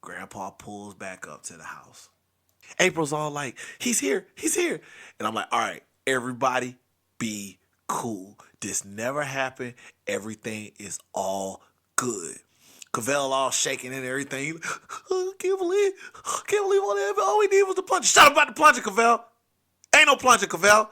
Grandpa pulls back up to the house. April's all like, he's here. And I'm like, all right, everybody be cool. This never happened. Everything is all good. Cavell all shaking and everything. I can't believe all we did was the plunger. Shut up about the plunger, Cavell. Ain't no plunger, Cavell.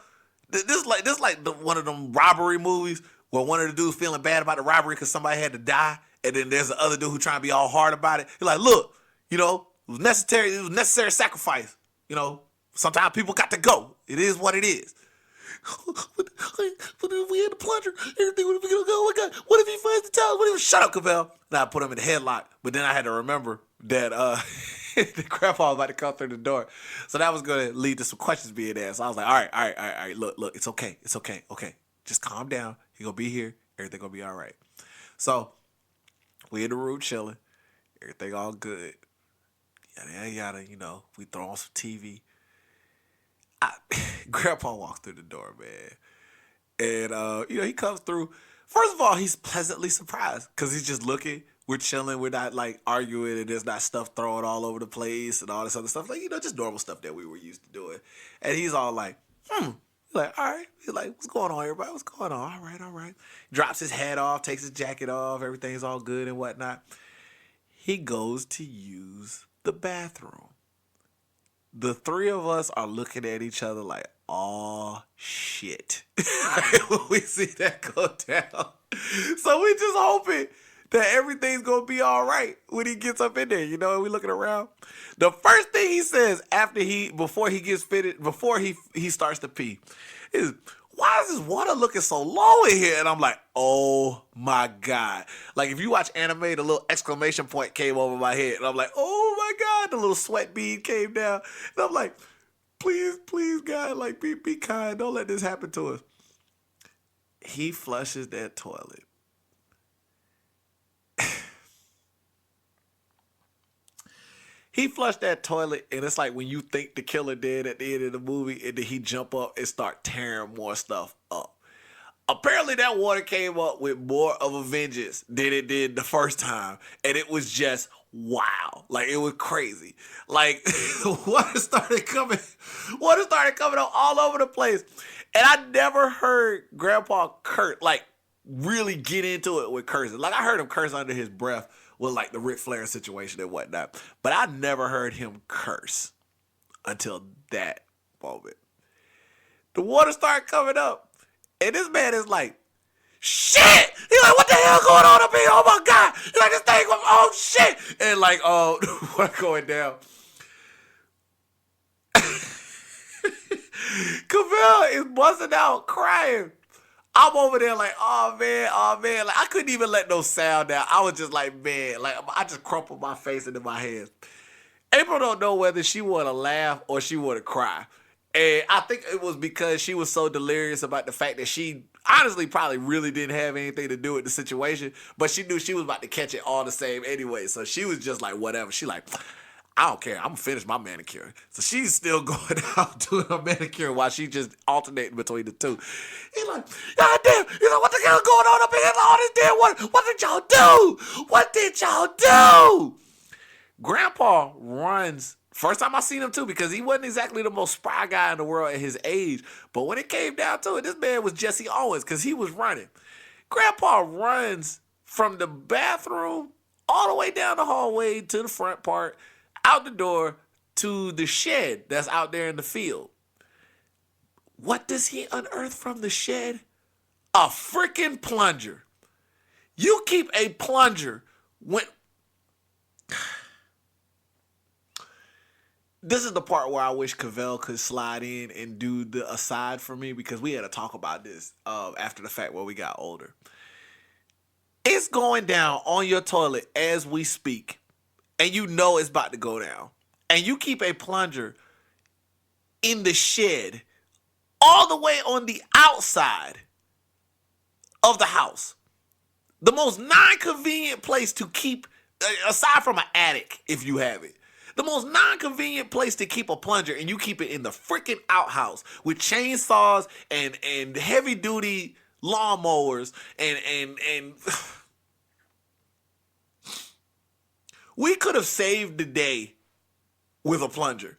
This is like one of them robbery movies where one of the dudes feeling bad about the robbery because somebody had to die, and then there's the other dude who trying to be all hard about it. He's like, look, it was necessary sacrifice. Sometimes people got to go. It is what it is. But if we had the plunger, everything would have been gonna go. Oh my God, what if he finds the towel? Shut up, Cavell. And I put him in the headlock, but then I had to remember that the grandpa was about to come through the door. So that was gonna lead to some questions being asked. So I was like, all right, look, it's okay. Just calm down. He gonna be here. Everything gonna be all right. So we in the room chilling. Everything all good. Yada, we throw on some TV. Grandpa walks through the door, man. And, he comes through. First of all, he's pleasantly surprised because he's just looking. We're chilling. We're not, arguing, and there's not stuff thrown all over the place and all this other stuff. Just normal stuff that we were used to doing. And he's all like, He's like, all right. He's like, what's going on, everybody? What's going on? All right. Drops his hat off, takes his jacket off. Everything's all good and whatnot. He goes to use the bathroom. The three of us are looking at each other like, oh, shit. When we see that go down. So we just hoping that everything's going to be all right when he gets up in there. And we looking around. The first thing he says before he starts to pee is, why is this water looking so low in here? And I'm like, oh my God. Like if you watch anime, the little exclamation point came over my head. And I'm like, oh my God. The little sweat bead came down. And I'm like, please, God, be kind. Don't let this happen to us. He flushes that toilet. He flushed that toilet, and it's like when you think the killer did at the end of the movie, and then he jump up and start tearing more stuff up. Apparently, that water came up with more of a vengeance than it did the first time, and it was just wow. It was crazy. Water started coming up all over the place, and I never heard Grandpa really get into it with cursing. I heard him curse under his breath with the Ric Flair situation and whatnot. But I never heard him curse until that moment. The water started coming up. And this man is like, shit! He's like, what the hell going on up here? Oh my God! He's like, this thing, oh shit! And water going down. Cavell is busting out crying. I'm over there like, oh man. I couldn't even let no sound out. I was just like, man, I just crumpled my face into my hands. April don't know whether she want to laugh or she want to cry. And I think it was because she was so delirious about the fact that she honestly probably really didn't have anything to do with the situation, but she knew she was about to catch it all the same anyway. So she was just like, whatever. She like, I don't care. I'm going to finish my manicure. So she's still going out doing her manicure while she just alternating between the two. He's like, God damn. He's like, what the hell going on up here? All this damn water. What did y'all do? What did y'all do? Grandpa runs. First time I seen him too, because he wasn't exactly the most spry guy in the world at his age. But when it came down to it, this man was Jesse Owens because he was running. Grandpa runs from the bathroom all the way down the hallway to the front part, out the door to the shed that's out there in the field. What does he unearth from the shed? A freaking plunger. You keep a plunger when... This is the part where I wish Cavell could slide in and do the aside for me, because we had to talk about this after the fact when we got older. It's going down on your toilet as we speak, and you know it's about to go down. And you keep a plunger in the shed all the way on the outside of the house. The most non-convenient place to keep, aside from an attic if you have it, the most non-convenient place to keep a plunger, and you keep it in the freaking outhouse with chainsaws and heavy-duty lawnmowers, and we could have saved the day with a plunger.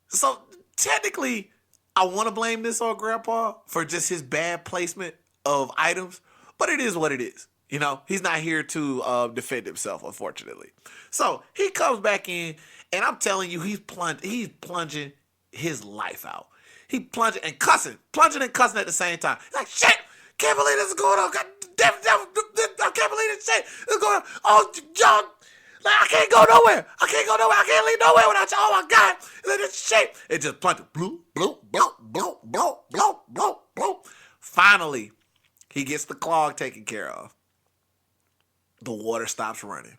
So technically, I want to blame this on Grandpa for just his bad placement of items, but it is what it is. You know, he's not here to defend himself, unfortunately. So he comes back in, and I'm telling you, he's plunging his life out. He plunging and cussing at the same time. He's like, shit, can't believe this is going on. God damn, I can't believe this shit is going on. Oh, y'all, like, I can't go nowhere. I can't leave nowhere without you. Oh, my God. Look at this shit. It just plunged. Bloop, bloop, bloop, bloop, bloop, bloop, bloop, bloop. Finally, he gets the clog taken care of. The water stops running.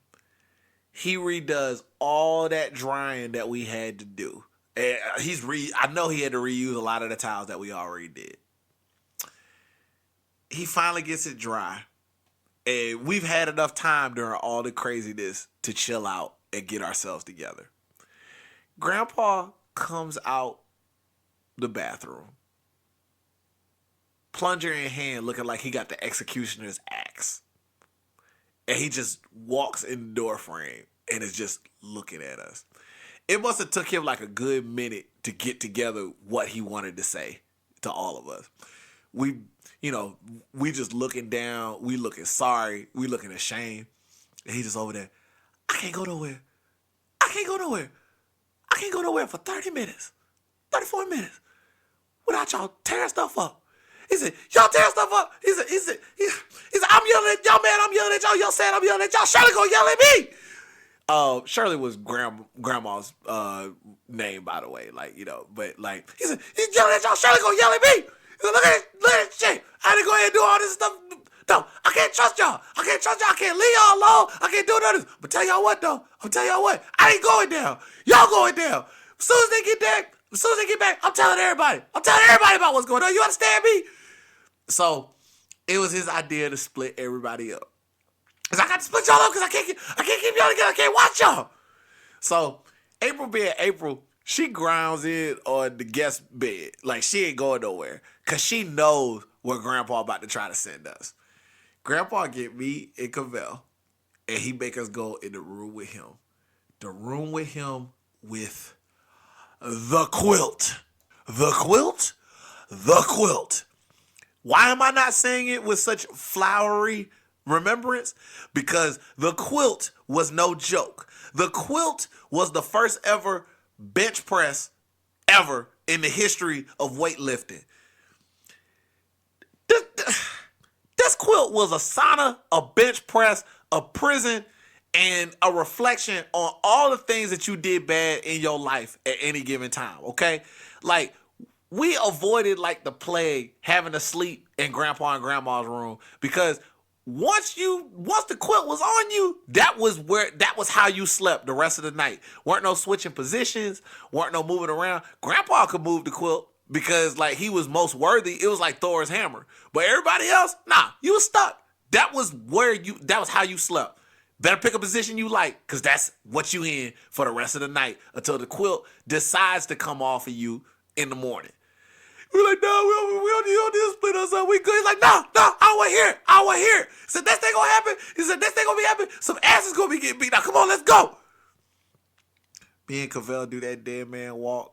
He redoes all that drying that we had to do. And I know he had to reuse a lot of the towels that we already did. He finally gets it dry. And we've had enough time during all the craziness to chill out and get ourselves together. Grandpa comes out the bathroom, plunger in hand, looking like he got the executioner's axe. And he just walks in the door frame and is just looking at us. It must have took him like a good minute to get together what he wanted to say to all of us. We just looking down, we looking sorry, we looking ashamed. And he just over there, I can't go nowhere. I can't go nowhere for 30 minutes, 34 minutes without y'all tearing stuff up. He said, y'all tearing stuff up. He said, I'm yelling at y'all, man. I'm yelling at y'all. Y'all saying I'm yelling at y'all. Shirley gonna yell at me. Shirley was grandma's name, by the way. Like, you know, but like, he said, he's yelling at y'all. Shirley gonna yell at me. He said, look at this shit. I had to go ahead and do all this stuff. No, I can't trust y'all. I can't leave y'all alone. I can't do none of this. But tell y'all what, though. I ain't going down. Y'all going down. As soon as they get back, I'm telling everybody. About what's going on. You understand me? So it was his idea to split everybody up. Cause I got to split y'all up because I can't keep y'all together. I can't watch y'all. So April being April, she grounds in on the guest bed. Like she ain't going nowhere. Cause she knows where Grandpa about to try to send us. Grandpa get me and Cavell, and he make us go in the room with him. The room with him with the quilt. The quilt? The quilt. Why am I not saying it with such flowery remembrance? Because the quilt was no joke. The quilt was the first ever bench press ever in the history of weightlifting. This quilt was a sauna, a bench press, a prison, and a reflection on all the things that you did bad in your life at any given time, okay? Like, we avoided like the plague having to sleep in Grandpa and Grandma's room because once the quilt was on you, that was how you slept the rest of the night. Weren't no switching positions, weren't no moving around. Grandpa could move the quilt because like he was most worthy. It was like Thor's hammer. But everybody else, nah, you was stuck. That was how you slept. Better pick a position you like, because that's what you in for the rest of the night until the quilt decides to come off of you in the morning. We're like, no, we don't need to split us up. We good. He's like, no, I want here. He said, next thing gonna happen. He said, next thing gonna be happening. Some ass is gonna be getting beat. Now, come on, let's go. Me and Cavell do that dead man walk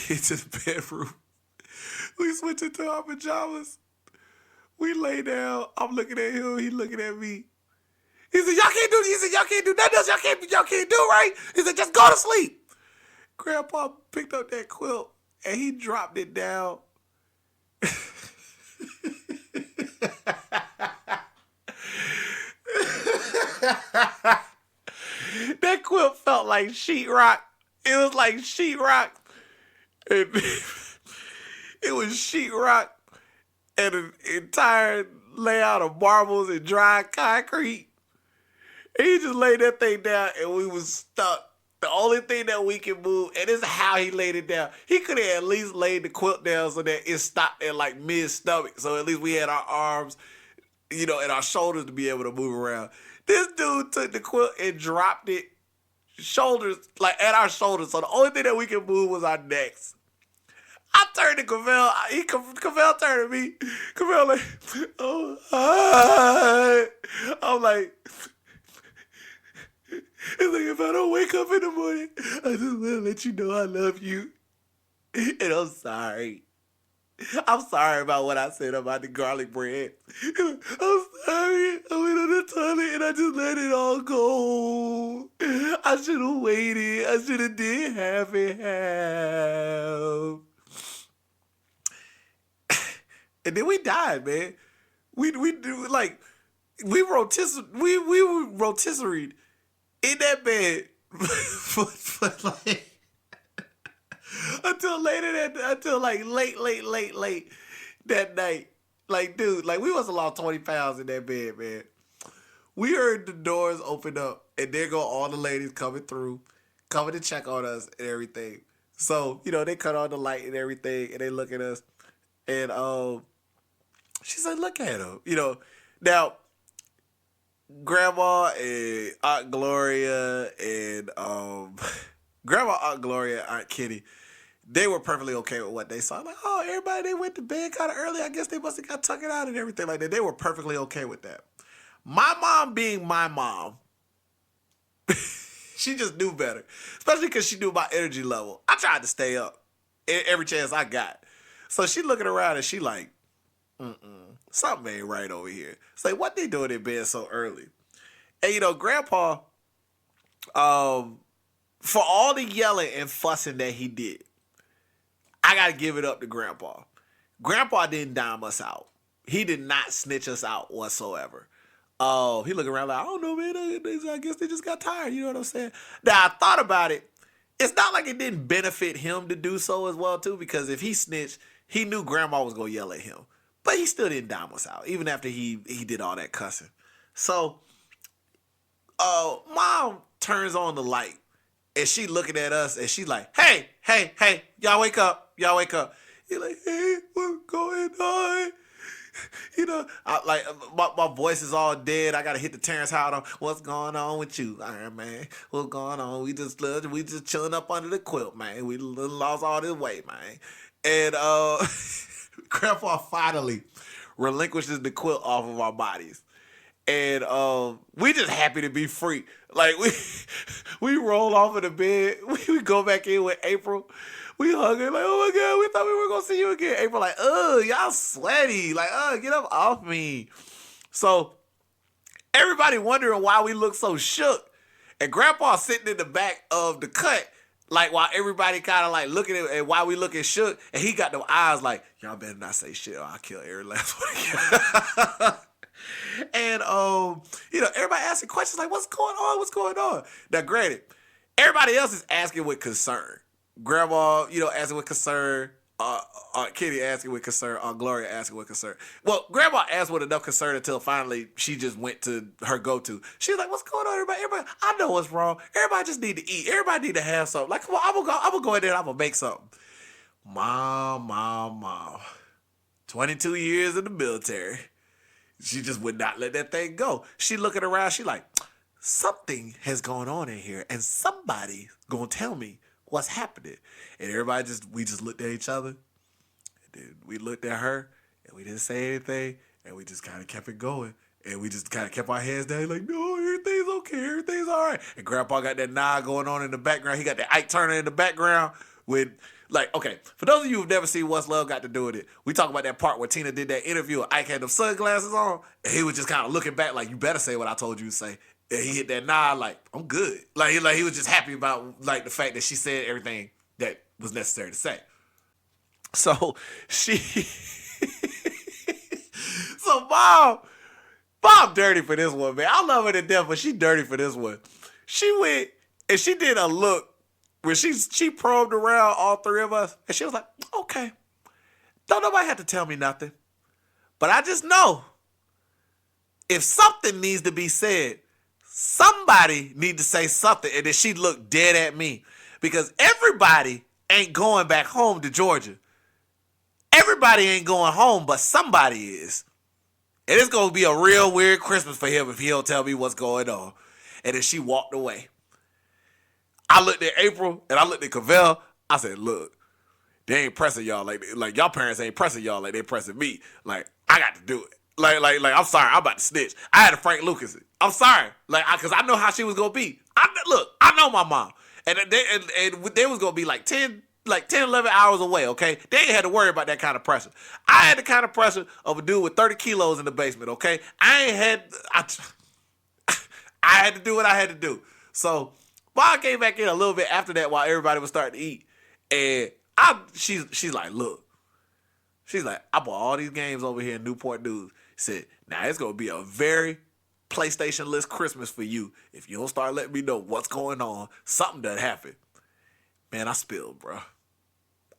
into the bedroom. We switch into our pajamas. We lay down. I'm looking at him. He looking at me. He said, y'all can't do nothing else. Y'all can't do right. He said, just go to sleep. Grandpa picked up that quilt and he dropped it down. That quilt felt like sheetrock. It was like sheetrock. It was sheetrock and an entire layout of marbles and dry concrete. And he just laid that thing down and we was stuck. The only thing that we can move, and this is how he laid it down. He could have at least laid the quilt down so that it stopped at like mid-stomach. So at least we had our arms, and our shoulders to be able to move around. This dude took the quilt and dropped it shoulders, like at our shoulders. So the only thing that we could move was our necks. I turned to Cavell. Cavell turned to me. Cavell like, oh, hi. I'm like, it's like, if I don't wake up in the morning, I just want to let you know I love you. And I'm sorry. I'm sorry about what I said about the garlic bread. I'm sorry. I went on the toilet and I just let it all go. I should have waited. I should have did half and half. And then we died, man. We do like we were rotisserie in that bed for like until like late that night. Like, dude, like we must have lost 20 pounds in that bed, man. We heard the doors open up and there go all the ladies coming to check on us and everything. So, they cut on the light and everything and they look at us and she said, look at him. Now Grandma and Aunt Gloria and Grandma, Aunt Gloria, Aunt Kitty, they were perfectly okay with what they saw. Like, oh, everybody, they went to bed kind of early. I guess they must have got tucked out and everything like that. They were perfectly okay with that. My mom being my mom, she just knew better. Especially because she knew my energy level. I tried to stay up every chance I got. So she looking around and she like, something ain't right over here. It's like, what they doing in bed so early? And Grandpa, for all the yelling and fussing that he did, I gotta give it up to Grandpa. Grandpa didn't dime us out. He did not snitch us out whatsoever. He looked around like, I don't know, man. I guess they just got tired. You know what I'm saying? Now, I thought about it. It's not like it didn't benefit him to do so as well, too, because if he snitched, he knew Grandma was going to yell at him. But he still didn't dime us out, even after he did all that cussing. So, Mom turns on the light, and she looking at us, and she's like, hey, y'all wake up. You're like, hey, what's going on? My voice is all dead. I gotta hit the Terrence Howard on. What's going on with you, Iron Man? What's going on? We just chilling up under the quilt, man. We lost all this weight, man. And Grandpa finally relinquishes the quilt off of our bodies. And we just happy to be free. Like we roll off of the bed. We go back in with April. We hug her like, oh my God, we thought we were gonna see you again. April like, y'all sweaty. Like, get up off me. So everybody wondering why we look so shook. And Grandpa sitting in the back of the cut, like while everybody kind of like looking at why we looking shook. And he got them eyes like, y'all better not say shit or I'll kill every last one. And everybody asking questions like, what's going on? Now granted, everybody else is asking with concern. Grandma, asking with concern. Aunt Kitty asking with concern. Aunt Gloria asking with concern. Well, Grandma asked with enough concern until finally she just went to her go-to. She's like, what's going on, everybody? I know what's wrong. Everybody just need to eat. Everybody need to have something. Like, come on, I'm gonna go in there and I'm gonna make something. Mom. 22 years in the military. She just would not let that thing go. She looking around. She like, something has gone on in here and somebody gonna tell me what's happening. And we just looked at each other. And then we looked at her and we didn't say anything. And we just kind of kept it going. And we just kind of kept our heads down. Like, no, everything's okay. Everything's all right. And Grandpa got that nod going on in the background. He got that Ike Turner in the background with, like, okay, for those of you who've never seen What's Love Got to Do with It, we talk about that part where Tina did that interview and Ike had them sunglasses on. And he was just kind of looking back like, you better say what I told you to say. And he hit that nod like, I'm good. Like he was just happy about like the fact that she said everything that was necessary to say. So so Mom dirty for this one, man. I love her to death, but she dirty for this one. She went and she did a look where she probed around all three of us, and she was like, okay, don't nobody have to tell me nothing. But I just know if something needs to be said, somebody need to say something. And then she looked dead at me because everybody ain't going back home to Georgia. Everybody ain't going home, but somebody is. And it's going to be a real weird Christmas for him if he don't tell me what's going on. And then she walked away. I looked at April and I looked at Cavell. I said, look, they ain't pressing y'all like y'all parents ain't pressing y'all like they pressing me. Like, I got to do it. Like, I'm sorry, I'm about to snitch. I had to Frank Lucas it. I'm sorry. Like, because I know how she was going to be. I know my mom. And they was going to be like 10, 11 hours away, okay? They ain't had to worry about that kind of pressure. I had the kind of pressure of a dude with 30 kilos in the basement, okay? I had to do what I had to do. So, I came back in a little bit after that while everybody was starting to eat. And she's like, look. She's like, I bought all these games over here in Newport News. She said, now it's going to be a very PlayStation-less Christmas for you. If you don't start letting me know what's going on, something done happened. Man, I spilled, bro.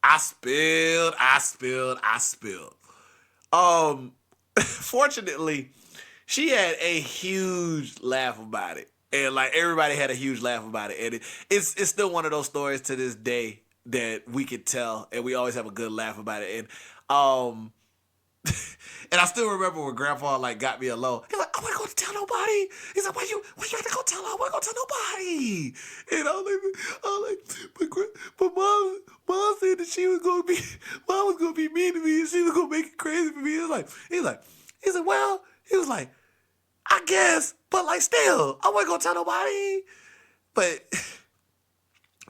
I spilled. Fortunately, she had a huge laugh about it. And like everybody had a huge laugh about it. And it's still one of those stories to this day that we could tell, and we always have a good laugh about it. And and I still remember when Grandpa like got me alone. He's like, "I wasn't going to tell nobody." He's like, "Why you had to go tell her? I wasn't going to tell nobody." And I was like, but mom said that she was going to be, mom was going to be mean to me, and she was going to make it crazy for me. He said, well, he was like, I guess, but like still, I wasn't going to tell nobody. But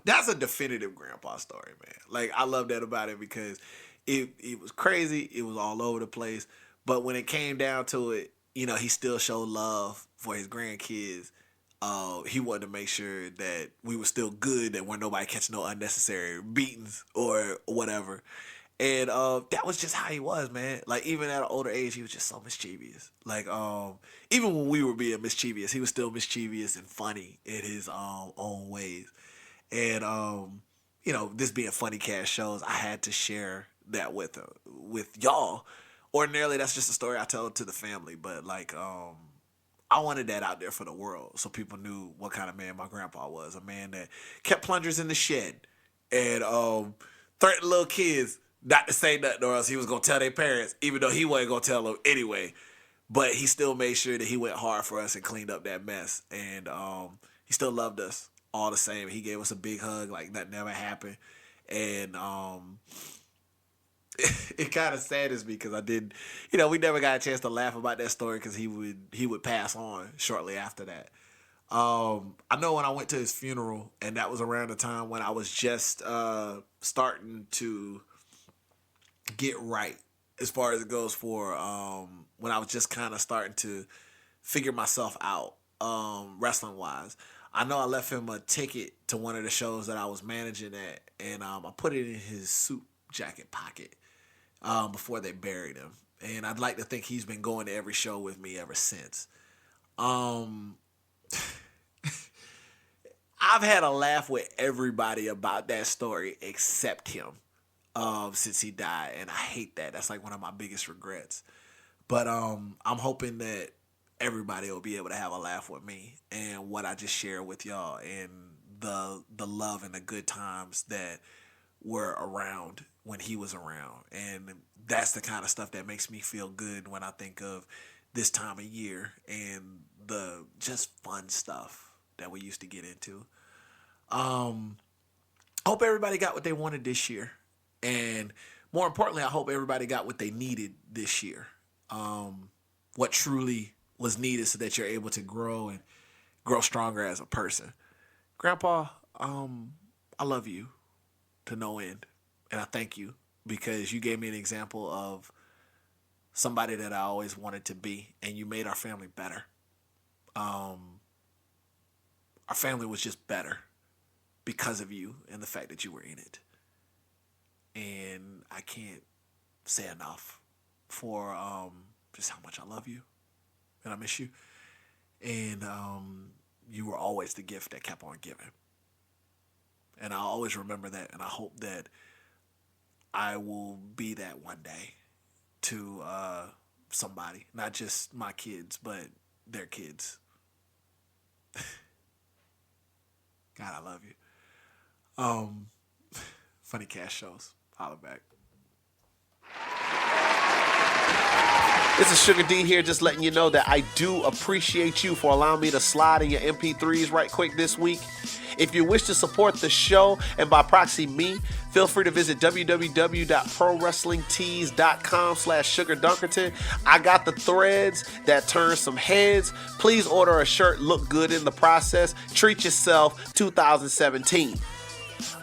that's a definitive Grandpa story, man. Like, I love that about it because it was crazy. It was all over the place. But when it came down to it, you know, he still showed love for his grandkids. He wanted to make sure that we were still good, that weren't nobody catching no unnecessary beatings or whatever. And that was just how he was, man. Like, even at an older age, he was just so mischievous. Like, even when we were being mischievous, he was still mischievous and funny in his own ways. And, you know, this being Funny Cast shows, I had to share that with y'all. Ordinarily, that's just a story I tell to the family. But, like, I wanted that out there for the world so people knew what kind of man my grandpa was. A man that kept plungers in the shed and threatened little kids not to say nothing or else he was going to tell their parents, even though he wasn't going to tell them anyway. But he still made sure that he went hard for us and cleaned up that mess. And he still loved us all the same. He gave us a big hug like that never happened. And it kind of saddens me because I didn't, you know, we never got a chance to laugh about that story because he would pass on shortly after that. I know when I went to his funeral, and that was around the time when I was just starting to get right as far as it goes for when I was just kind of starting to figure myself out wrestling wise. I know I left him a ticket to one of the shows that I was managing at, and I put it in his suit jacket pocket before they buried him. And I'd like to think he's been going to every show with me ever since. I've had a laugh with everybody about that story except him since he died, and I hate that. That's like one of my biggest regrets. But I'm hoping that everybody will be able to have a laugh with me and what I just shared with y'all and the love and the good times that were around when he was around. And that's the kind of stuff that makes me feel good when I think of this time of year and the just fun stuff that we used to get into. Hope everybody got what they wanted this year. And more importantly, I hope everybody got what they needed this year. What truly was needed so that you're able to grow and grow stronger as a person. Grandpa, I love you to no end. And I thank you because you gave me an example of somebody that I always wanted to be, and you made our family better. Our family was just better because of you and the fact that you were in it. And I can't say enough for just how much I love you and I miss you. And you were always the gift that kept on giving. And I'll always remember that, and I hope that I will be that one day to somebody, not just my kids, but their kids. God, I love you. Funny Cast shows. Holla back. This is Sugar D here, just letting you know that I do appreciate you for allowing me to slide in your MP3s right quick this week. If you wish to support the show and by proxy me, feel free to visit www.prowrestlingtees.com/Sugardunkerton. I got the threads that turn some heads. Please order a shirt, look good in the process. Treat yourself 2017.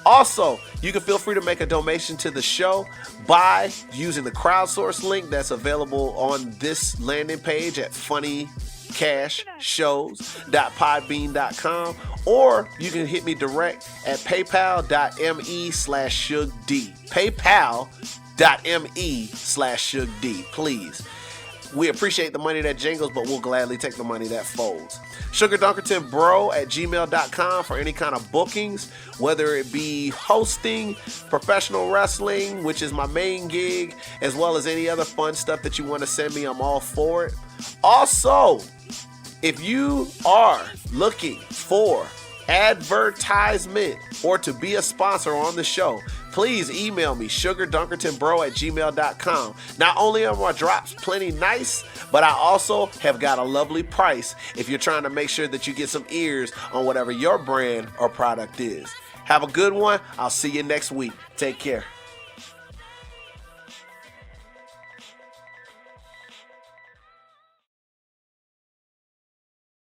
Also, you can feel free to make a donation to the show by using the crowdsource link that's available on this landing page at funnycashshows.podbean.com, or you can hit me direct at paypal.me/SugD. paypal.me/SugD, please. We appreciate the money that jingles, but we'll gladly take the money that folds. Sugardunkertonbro at gmail.com for any kind of bookings, whether it be hosting, professional wrestling, which is my main gig, as well as any other fun stuff that you want to send me. I'm all for it. Also, if you are looking for advertisement or to be a sponsor on the show, please email me, Sugardunkertonbro at gmail.com. Not only are my drops plenty nice, but I also have got a lovely price if you're trying to make sure that you get some ears on whatever your brand or product is. Have a good one. I'll see you next week. Take care.